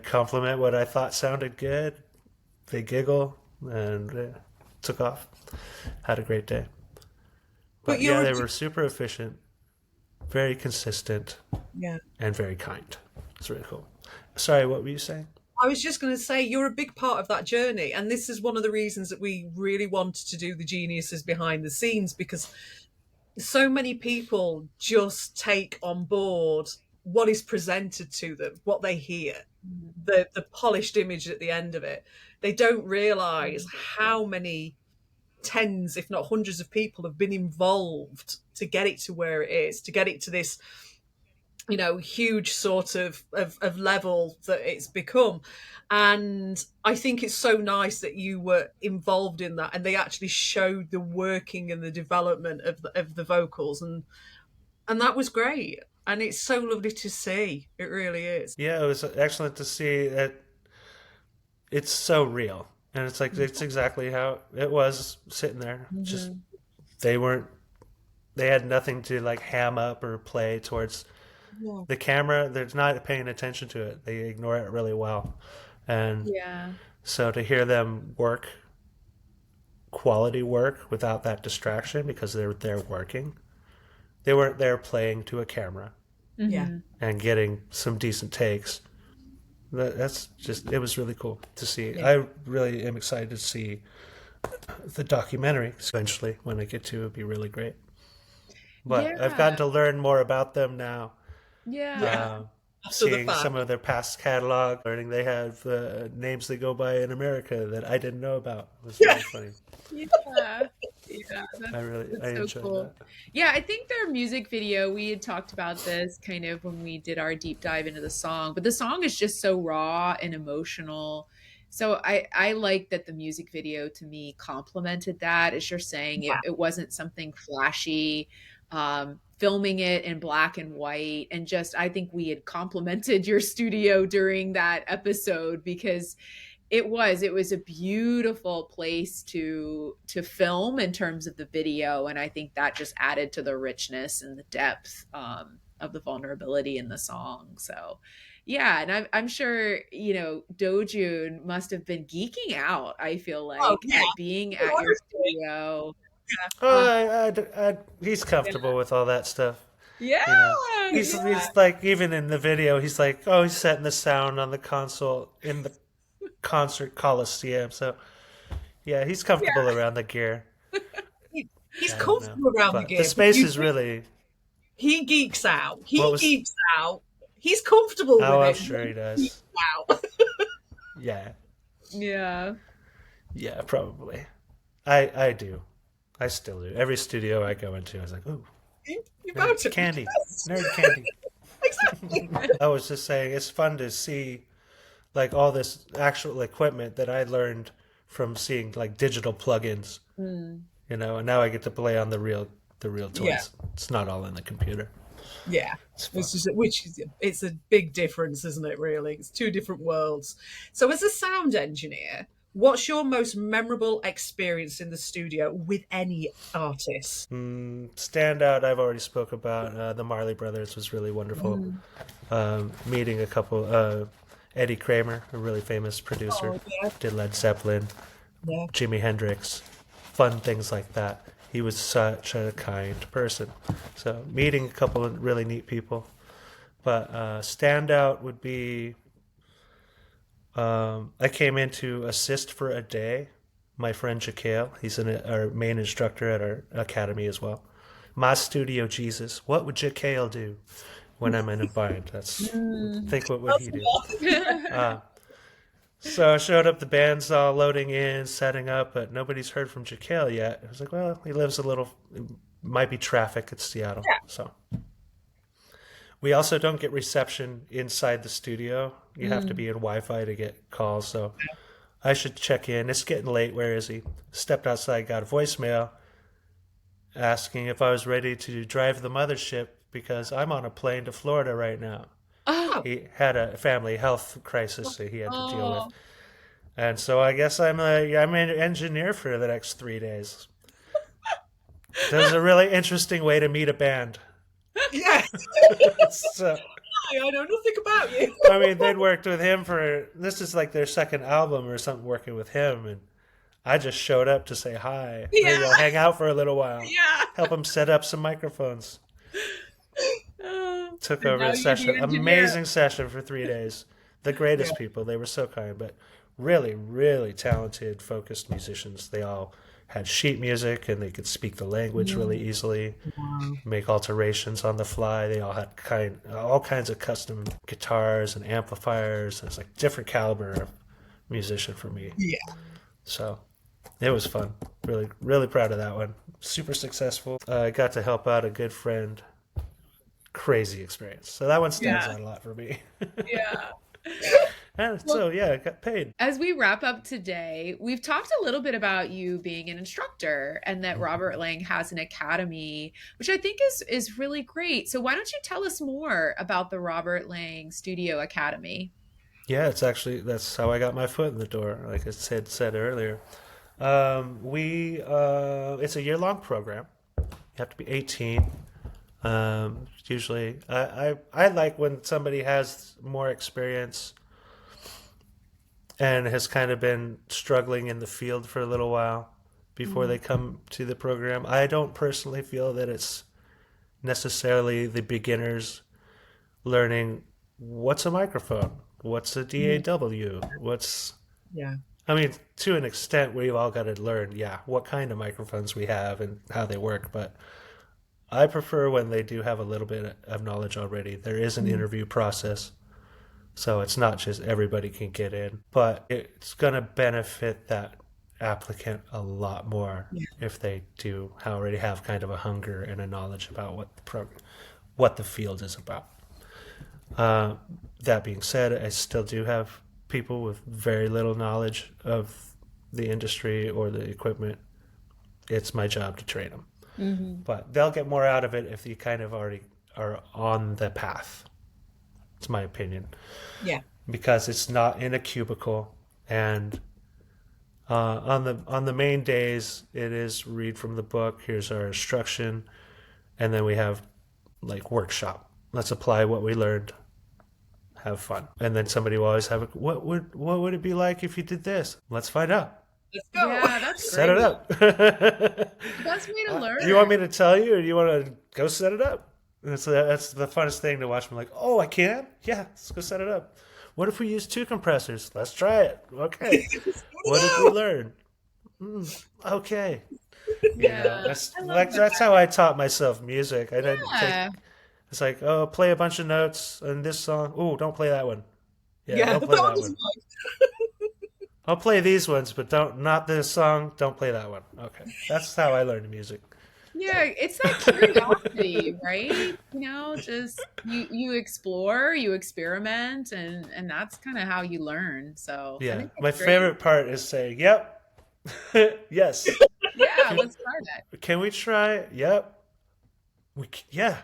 [SPEAKER 2] compliment what I thought sounded good. They giggle and took off. Had a great day.
[SPEAKER 4] But
[SPEAKER 2] But yeah,
[SPEAKER 4] you're
[SPEAKER 2] they were super efficient, very consistent,
[SPEAKER 4] yeah.
[SPEAKER 2] and very kind. It's really cool. Sorry, what were you saying?
[SPEAKER 4] I was just going to say you're a big part of that journey, and this is one of the reasons that we really wanted to do the Geniuses behind the scenes, because so many people just take on board what is presented to them, what they hear, the polished image at the end of it. They don't realize how many tens, if not hundreds of people have been involved to get it to where it is, to get it to this, huge sort of level that it's become. And I think it's so nice that you were involved in that, and they actually showed the working and the development of the vocals, and that was great. And it's so lovely to see. It really is.
[SPEAKER 2] Yeah, it was excellent to see that it's so real. And it's like, it's exactly how it was sitting there. Just, they had nothing to like ham up or play towards the camera. They're not paying attention to it. They ignore it really well. And
[SPEAKER 3] Yeah.
[SPEAKER 2] so to hear them work quality work without that distraction, because they're working. They weren't there playing to a camera
[SPEAKER 4] Yeah.
[SPEAKER 2] and getting some decent takes. That's just, it was really cool to see. Yeah. I really am excited to see the documentary eventually. When I get to, it'll be really great. But I've gotten to learn more about them now.
[SPEAKER 3] Yeah.
[SPEAKER 2] Seeing some of their past catalog, learning they have names they go by in America that I didn't know about. It was really funny.
[SPEAKER 3] Yeah.
[SPEAKER 2] I enjoyed
[SPEAKER 3] cool.
[SPEAKER 2] that.
[SPEAKER 3] Yeah, I think their music video, we had talked about this kind of when we did our deep dive into the song, but the song is just so raw and emotional. So I like that the music video to me complemented that, as you're saying. It wasn't something flashy, filming it in black and white, and just, I think we had complimented your studio during that episode, because it was a beautiful place to film in terms of the video. And I think that just added to the richness and the depth of the vulnerability in the song. So yeah, and I'm sure, Dojun must have been geeking out, I feel like, at being at your studio.
[SPEAKER 2] He's comfortable with all that stuff.
[SPEAKER 3] Yeah.
[SPEAKER 2] He's like, even in the video, he's like, oh, he's setting the sound on the console in the concert coliseum. So yeah, he's comfortable around the gear.
[SPEAKER 4] He's comfortable around the gear.
[SPEAKER 2] The space is really...
[SPEAKER 4] He geeks out. Geeks out. He's comfortable with it.
[SPEAKER 2] I'm sure he does. Yeah.
[SPEAKER 3] Yeah.
[SPEAKER 2] Yeah, probably. I do. I still do. Every studio I go into, I was like, ooh, nerd candy. Nerd candy.
[SPEAKER 4] Exactly.
[SPEAKER 2] I was just saying, it's fun to see like all this actual equipment that I learned from seeing like digital plugins, and now I get to play on the real toys. Yeah. It's not all in the computer.
[SPEAKER 4] Yeah, it's a big difference, isn't it? Really, it's two different worlds. So, as a sound engineer, what's your most memorable experience in the studio with any artist?
[SPEAKER 2] Standout, I've already spoke about. The Marley Brothers was really wonderful. Meeting a couple. Eddie Kramer, a really famous producer, did Led Zeppelin, Jimi Hendrix, fun things like that. He was such a kind person. So meeting a couple of really neat people. But standout would be, I came in to assist for a day. My friend Jakale, he's our main instructor at our academy as well. My studio, Jesus. What would Jakale do when I'm in a bind? Think what would he do? So I showed up, the band's all loading in, setting up, but nobody's heard from Jakale yet. I was like, well, he lives might be traffic at Seattle. Yeah. So we also don't get reception inside the studio. You have to be in Wi-Fi to get calls. So I should check in. It's getting late. Where is he? Stepped outside, got a voicemail asking if I was ready to drive the mothership because I'm on a plane to Florida right now.
[SPEAKER 3] Oh.
[SPEAKER 2] He had a family health crisis that he had to deal with. And so I guess I'm an engineer for the next 3 days. There's a really interesting way to meet a band.
[SPEAKER 4] Yes.
[SPEAKER 2] So,
[SPEAKER 4] Hi, I know nothing about you.
[SPEAKER 2] I mean, they'd worked with him for, this is like their second album or something, working with him, and I just showed up to say hi.
[SPEAKER 4] Yeah.
[SPEAKER 2] Hang out for a little while.
[SPEAKER 4] Yeah.
[SPEAKER 2] Help him set up some microphones. Took
[SPEAKER 4] And
[SPEAKER 2] over
[SPEAKER 4] now
[SPEAKER 2] the
[SPEAKER 4] you're
[SPEAKER 2] session.
[SPEAKER 4] the engineer.
[SPEAKER 2] Amazing session for 3 days. The greatest people. They were so kind, but really, really talented, focused musicians. They all had sheet music and they could speak the language really easily, make alterations on the fly. They all had all kinds of custom guitars and amplifiers. It's like different caliber of musician for me.
[SPEAKER 4] Yeah.
[SPEAKER 2] So it was fun. Really, really proud of that one. Super successful. I got to help out a good friend. Crazy experience. So that one stands out a lot for me.
[SPEAKER 4] Yeah.
[SPEAKER 2] And so, yeah, I got paid.
[SPEAKER 3] As we wrap up today, we've talked a little bit about you being an instructor and that Robert Lang has an academy, which I think is really great. So why don't you tell us more about the Robert Lang Studio Academy?
[SPEAKER 2] Yeah, that's how I got my foot in the door, like I said earlier. It's a year-long program. You have to be 18. Usually, I like when somebody has more experience and has kind of been struggling in the field for a little while before they come to the program. I don't personally feel that it's necessarily the beginners learning what's a microphone, what's a DAW, I mean, to an extent, we've all got to learn, what kind of microphones we have and how they work, but I prefer when they do have a little bit of knowledge already. There is an interview process, so it's not just everybody can get in, but it's going to benefit that applicant a lot more if they do already have kind of a hunger and a knowledge about what the field is about. That being said, I still do have people with very little knowledge of the industry or the equipment. It's my job to train them. But they'll get more out of it if you kind of already are on the path. It's my opinion.
[SPEAKER 4] Yeah.
[SPEAKER 2] Because it's not in a cubicle, and on the main days it is read from the book. Here's our instruction, and then we have like workshop. Let's apply what we learned. Have fun, and then somebody will always have what would it be like if you did this? Let's find out.
[SPEAKER 4] Let's go.
[SPEAKER 3] Yeah, that's great.
[SPEAKER 2] Set it up.
[SPEAKER 3] Best way to learn.
[SPEAKER 2] Do you want me to tell you, or do you want to go set it up? That's the funnest thing to watch. I'm like, oh, I can? Yeah, let's go set it up. What if we use 2 compressors? Let's try it. Okay. What did we learn? Okay. That's how I taught myself music. I didn't take, it's like, oh, play a bunch of notes in this song. Oh, don't play that one. Don't play that one. I'll play these ones, but not this song. Don't play that one. Okay. That's how I learned music.
[SPEAKER 3] Yeah, it's that curiosity, right? You know, just you explore, you experiment, and that's kind of how you learn. So
[SPEAKER 2] yeah, my favorite part is saying, "Yep, yes."
[SPEAKER 3] Yeah, let's try that.
[SPEAKER 2] Can we try it? Yep. Yeah.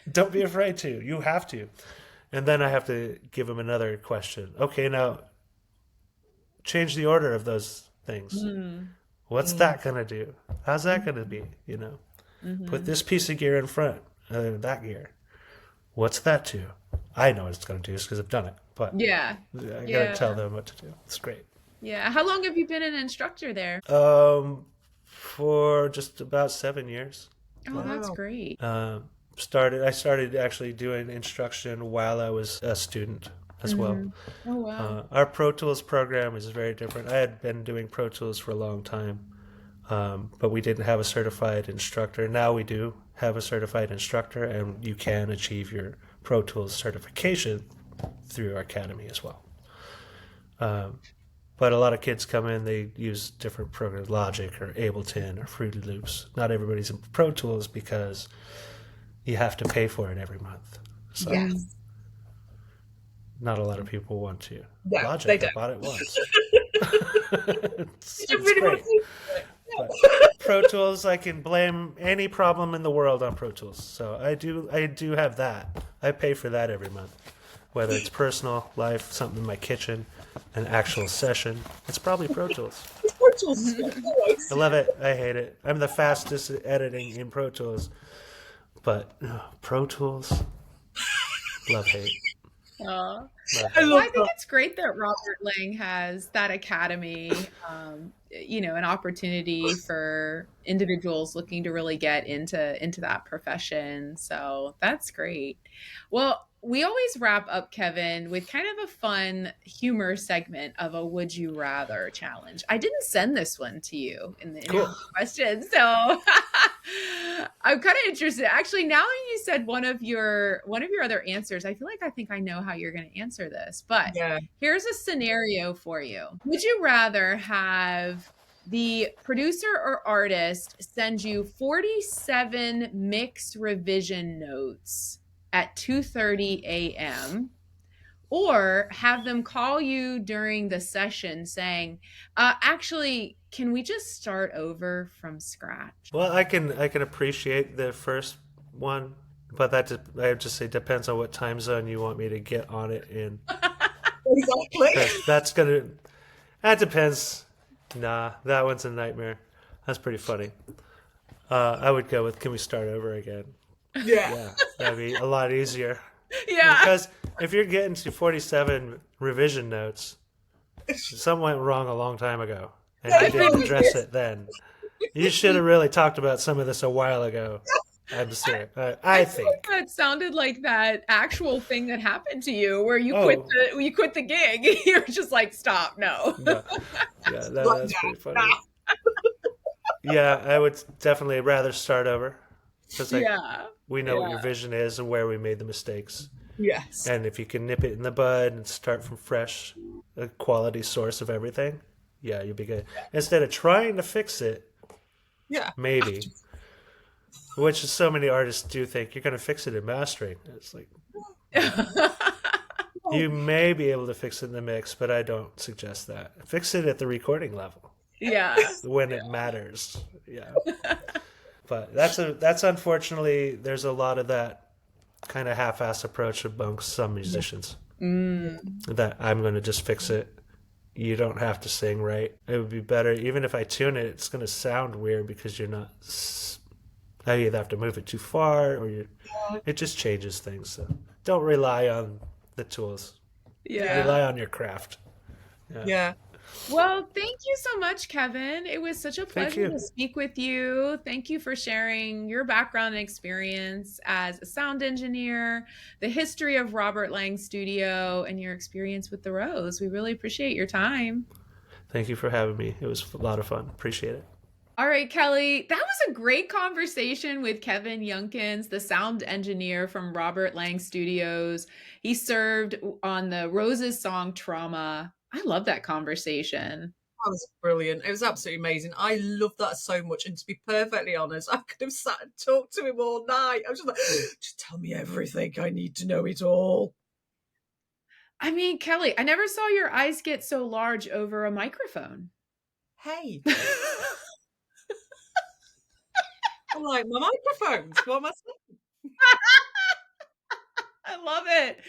[SPEAKER 2] Don't be afraid to. You have to. And then I have to give them another question. Okay, now change the order of those things. What's that going to do? How's that going to be? You know, put this piece of gear in front of that gear. What's that do? I know what it's going to do because I've done it. But I got to tell them what to do. It's great.
[SPEAKER 3] Yeah. How long have you been an instructor there?
[SPEAKER 2] For just about 7 years.
[SPEAKER 3] Oh, that's great.
[SPEAKER 2] I started actually doing instruction while I was a student as well.
[SPEAKER 3] Oh, wow.
[SPEAKER 2] Our Pro Tools program is very different. I had been doing Pro Tools for a long time, but we didn't have a certified instructor. Now we do have a certified instructor, and you can achieve your Pro Tools certification through our academy as well. But a lot of kids come in, they use different programs, Logic or Ableton or Fruity Loops. Not everybody's in Pro Tools because you have to pay for it every month. So not a lot of people want to.
[SPEAKER 4] Yeah,
[SPEAKER 2] Logic, I bought it once. it's
[SPEAKER 4] really
[SPEAKER 2] great. But Pro Tools, I can blame any problem in the world on Pro Tools. So I do have that. I pay for that every month. Whether it's personal life, something in my kitchen, an actual session, it's probably Pro Tools.
[SPEAKER 4] It's Pro Tools always.
[SPEAKER 2] I love it. I hate it. I'm the fastest at editing in Pro Tools, but Pro Tools, love hate.
[SPEAKER 3] Aw.
[SPEAKER 2] Love
[SPEAKER 4] I
[SPEAKER 2] hate.
[SPEAKER 3] Well,
[SPEAKER 4] love
[SPEAKER 3] I think it's great that Robert Lang has that academy, an opportunity for individuals looking to really get into that profession. So that's great. Well, we always wrap up, Kevin, with kind of a fun humor segment of a would you rather challenge. I didn't send this one to you in the
[SPEAKER 2] Cool.
[SPEAKER 3] interview question, so I'm kind of interested. Actually, now that you said one of your other answers, I feel like I think I know how you're going to answer this. But
[SPEAKER 4] Yeah.
[SPEAKER 3] here's a scenario for you. Would you rather have the producer or artist send you 47 mixed revision notes at 2:30 a.m. or have them call you during the session saying, actually, can we just start over from scratch?
[SPEAKER 2] Well, I can appreciate the first one, but I would just say depends on what time zone you want me to get on it in.
[SPEAKER 4] Exactly.
[SPEAKER 2] That depends. Nah, that one's a nightmare. That's pretty funny. I would go with, can we start over again?
[SPEAKER 4] Yeah.
[SPEAKER 2] Yeah, that'd be a lot easier.
[SPEAKER 3] Yeah.
[SPEAKER 2] Because if you're getting to 47 revision notes, something went wrong a long time ago, and you didn't address it then. You should have really talked about some of this a while ago. I'm serious. I think
[SPEAKER 3] that sounded like that actual thing that happened to you where you
[SPEAKER 2] Oh.
[SPEAKER 3] quit the gig. You're just like, stop, no.
[SPEAKER 2] No. Yeah, that's pretty funny. Yeah, I would definitely rather start over. Because
[SPEAKER 3] Yeah.
[SPEAKER 2] we know what
[SPEAKER 3] Yeah.
[SPEAKER 2] your vision is and where we made the mistakes.
[SPEAKER 4] Yes.
[SPEAKER 2] And if you can nip it in the bud and start from fresh, a quality source of everything, yeah, you'll be good. Instead of trying to fix it,
[SPEAKER 4] Yeah.
[SPEAKER 2] maybe, which so many artists do think you're going to fix it in mastering. It's like, you may be able to fix it in the mix, but I don't suggest that. Fix it at the recording level
[SPEAKER 3] Yeah.
[SPEAKER 2] when it matters. Yeah. But that's unfortunately, there's a lot of that kind of half-ass approach amongst some musicians. That I'm going to just fix it. You don't have to sing right. It would be better, even if I tune it, it's going to sound weird because you're not. I either have to move it too far, or it just changes things. So don't rely on the tools.
[SPEAKER 3] Yeah.
[SPEAKER 2] Rely on your craft.
[SPEAKER 4] Yeah.
[SPEAKER 3] Well, thank you so much, Kevin. It was such a
[SPEAKER 2] Thank
[SPEAKER 3] pleasure
[SPEAKER 2] you.
[SPEAKER 3] to speak with you. Thank you for sharing your background and experience as a sound engineer, the history of Robert Lang Studio, and your experience with the Rose. We really appreciate your time.
[SPEAKER 2] Thank you for having me. It was a lot of fun. Appreciate it.
[SPEAKER 3] All right, Kelly, that was a great conversation with Kevin Younkins, the sound engineer from Robert Lang Studios. He served on the Roses song Trauma. I love that conversation.
[SPEAKER 4] That was brilliant. It was absolutely amazing. I love that so much. And to be perfectly honest, I could have sat and talked to him all night. I was just like, just tell me everything. I need to know it all.
[SPEAKER 3] I mean, Kelly, I never saw your eyes get so large over a microphone.
[SPEAKER 4] Hey, I like my microphones. What am I saying?
[SPEAKER 3] I love it.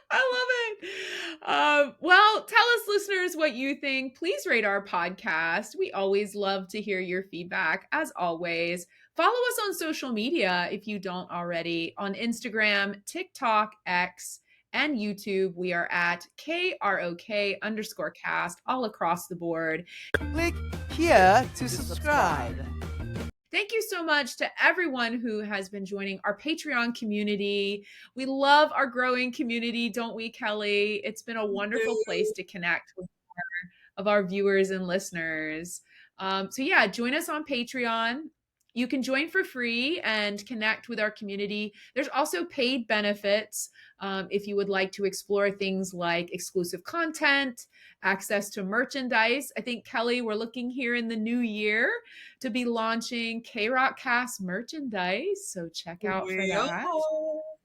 [SPEAKER 3] I love it. Well, tell us, listeners, what you think. Please rate our podcast. We always love to hear your feedback. As always, follow us on social media if you don't already. On Instagram, TikTok, X, and YouTube, we are at KROK_cast all across the board.
[SPEAKER 5] Click here to subscribe.
[SPEAKER 3] Thank you so much to everyone who has been joining our Patreon community. We love our growing community, don't we, Kelly? It's been a wonderful place to connect with more of our viewers and listeners. So yeah, join us on Patreon. You can join for free and connect with our community. There's also paid benefits if you would like to explore things like exclusive content, access to merchandise. I think, Kelly, we're looking here in the new year to be launching K-Rock merchandise. So check out for that.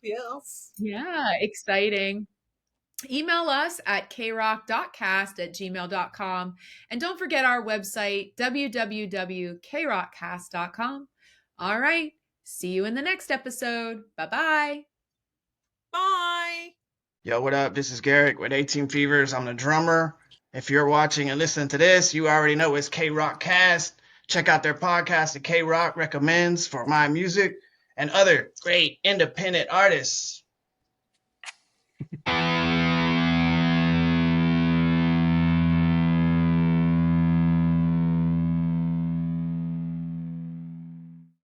[SPEAKER 4] Yes.
[SPEAKER 3] Yeah, exciting. Email us at krock.cast@gmail.com. And don't forget our website, www.krockcast.com. All right. See you in the next episode. Bye-bye.
[SPEAKER 4] Bye.
[SPEAKER 6] Yo, what up? This is Garrick with 18 Fevers. I'm the drummer. If you're watching and listening to this, you already know it's K-Rock Cast. Check out their podcast at K-Rock Recommends for my music and other great independent artists.